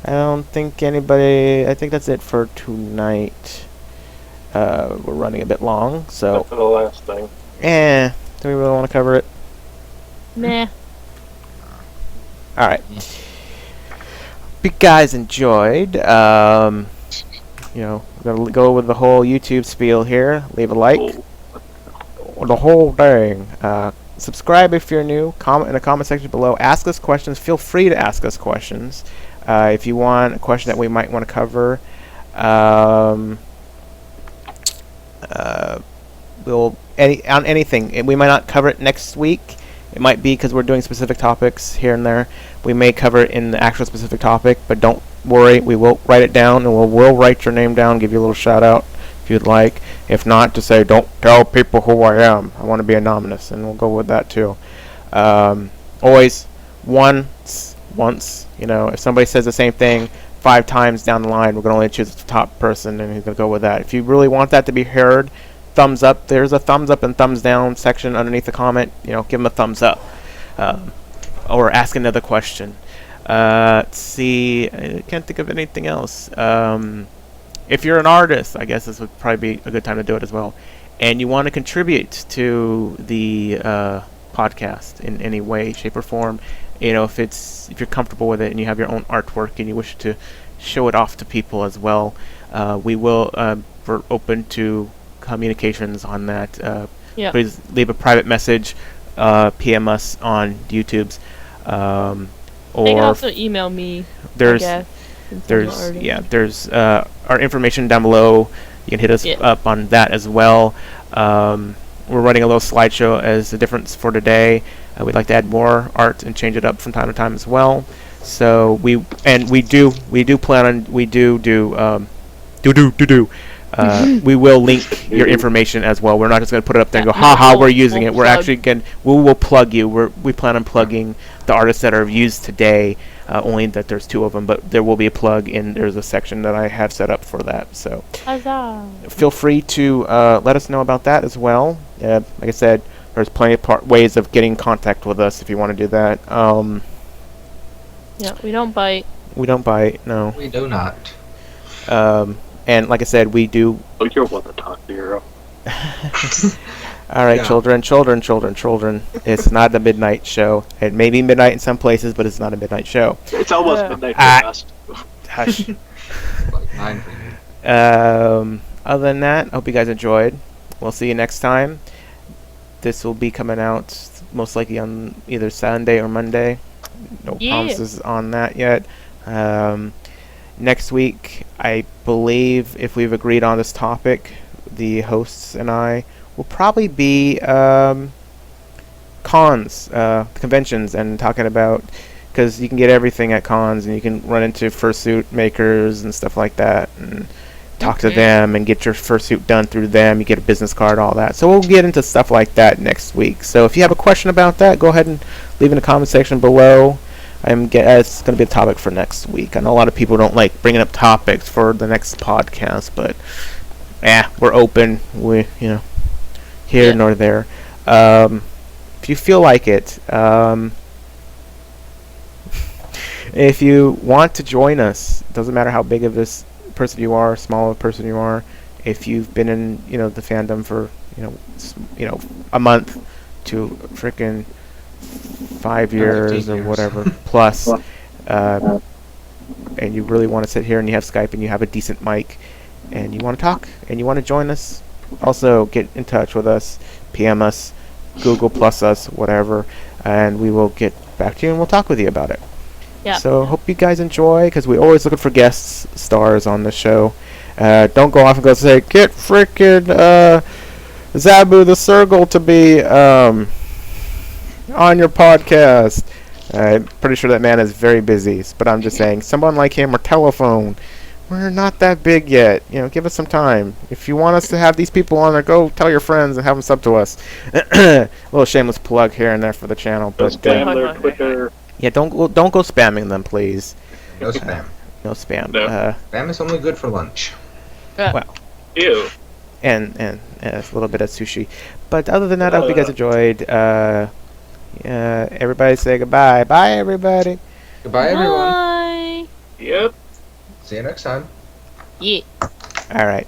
I don't think anybody. I think that's it for tonight. We're running a bit long, so. For the last thing. Do we really want to cover it? Nah. All right. Hope you guys enjoyed. We're gonna go with the whole YouTube spiel here. Leave a like. The whole thing. Subscribe if you're new. Comment in the comment section below. Ask us questions. Feel free to ask us questions. If you want a question that we might want to cover, on anything. We might not cover it next week. It might be because we're doing specific topics here and there. We may cover it in the actual specific topic, but don't worry. We will write it down, and we'll write your name down, give you a little shout out if you'd like. If not, to say, don't tell people who I am. I want to be anonymous, and we'll go with that too. Always once. If somebody says the same thing 5 times down the line, we're going to only choose the top person, and he's going to go with that. If you really want that to be heard, thumbs up. There's a thumbs up and thumbs down section underneath the comment. Give them a thumbs up. Or ask another question. Let's see. I can't think of anything else. If you're an artist, I guess this would probably be a good time to do it as well. And you want to contribute to the podcast in any way, shape, or form. If you're comfortable with it and you have your own artwork and you wish to show it off to people as well, we're open to communications on that. Please leave a private message, PM us on YouTube's, or they can also email me. There's our information down below. You can hit us up on that as well. We're running a little slideshow as a difference for today. We'd like to add more art and change it up from time to time as well. So we plan on we will link your information as well. We're not just going to put it up there and go, haha, we're using it. We're actually we will plug you. We plan on plugging the artists that are used today. Only that there's 2 of them, but there will be a plug, and there's a section that I have set up for that. So feel free to let us know about that as well. Like I said, there's plenty of ways of getting in contact with us if you want to do that. We don't bite. We don't bite, no. We do not. And like I said, we do... Oh, you're one to talk to your... All right, children. It's not a midnight show. It may be midnight in some places, but it's not a midnight show. It's almost midnight for us. Hush. Like 9 for you. Other than that, I hope you guys enjoyed. We'll see you next time. This will be coming out most likely on either Sunday or Monday. No promises on that yet. Next week, I believe, if we've agreed on this topic, the hosts and I will probably be cons, conventions, and talking about, because you can get everything at cons, and you can run into fursuit makers and stuff like that, and talk to them and get your fursuit done through them. You get a business card, all that. So we'll get into stuff like that next week. So if you have a question about that, go ahead and leave in the comment section below. It's going to be a topic for next week. I know a lot of people don't like bringing up topics for the next podcast, but we're open. Here nor there. If you feel like it, if you want to join us, doesn't matter how big of this person you are, small person you are. If you've been in the fandom for a month to freaking 5 years or whatever plus, and you really want to sit here and you have Skype and you have a decent mic, and you want to talk and you want to join us, also get in touch with us, PM us, Google Plus us, whatever, and we will get back to you and we'll talk with you about it. Yeah. So hope you guys enjoy, because we're always looking for guest stars on the show. Don't go off and go say, get freaking Zabu the Sergal to be on your podcast. I'm pretty sure that man is very busy, but I'm just saying, someone like him or telephone. We're not that big yet. Give us some time. If you want us to have these people on there, go tell your friends and have them sub to us. A little shameless plug here and there for the channel, but Spam their Twitter. yeah, don't go spamming them, please. No spam. No spam. No. Spam is only good for lunch. Well, Ew. and a little bit of sushi. But other than that, I hope you guys enjoyed. Everybody say goodbye. Bye, everybody. Goodbye, everyone. Bye. Yep. See you next time. Yeah. All right.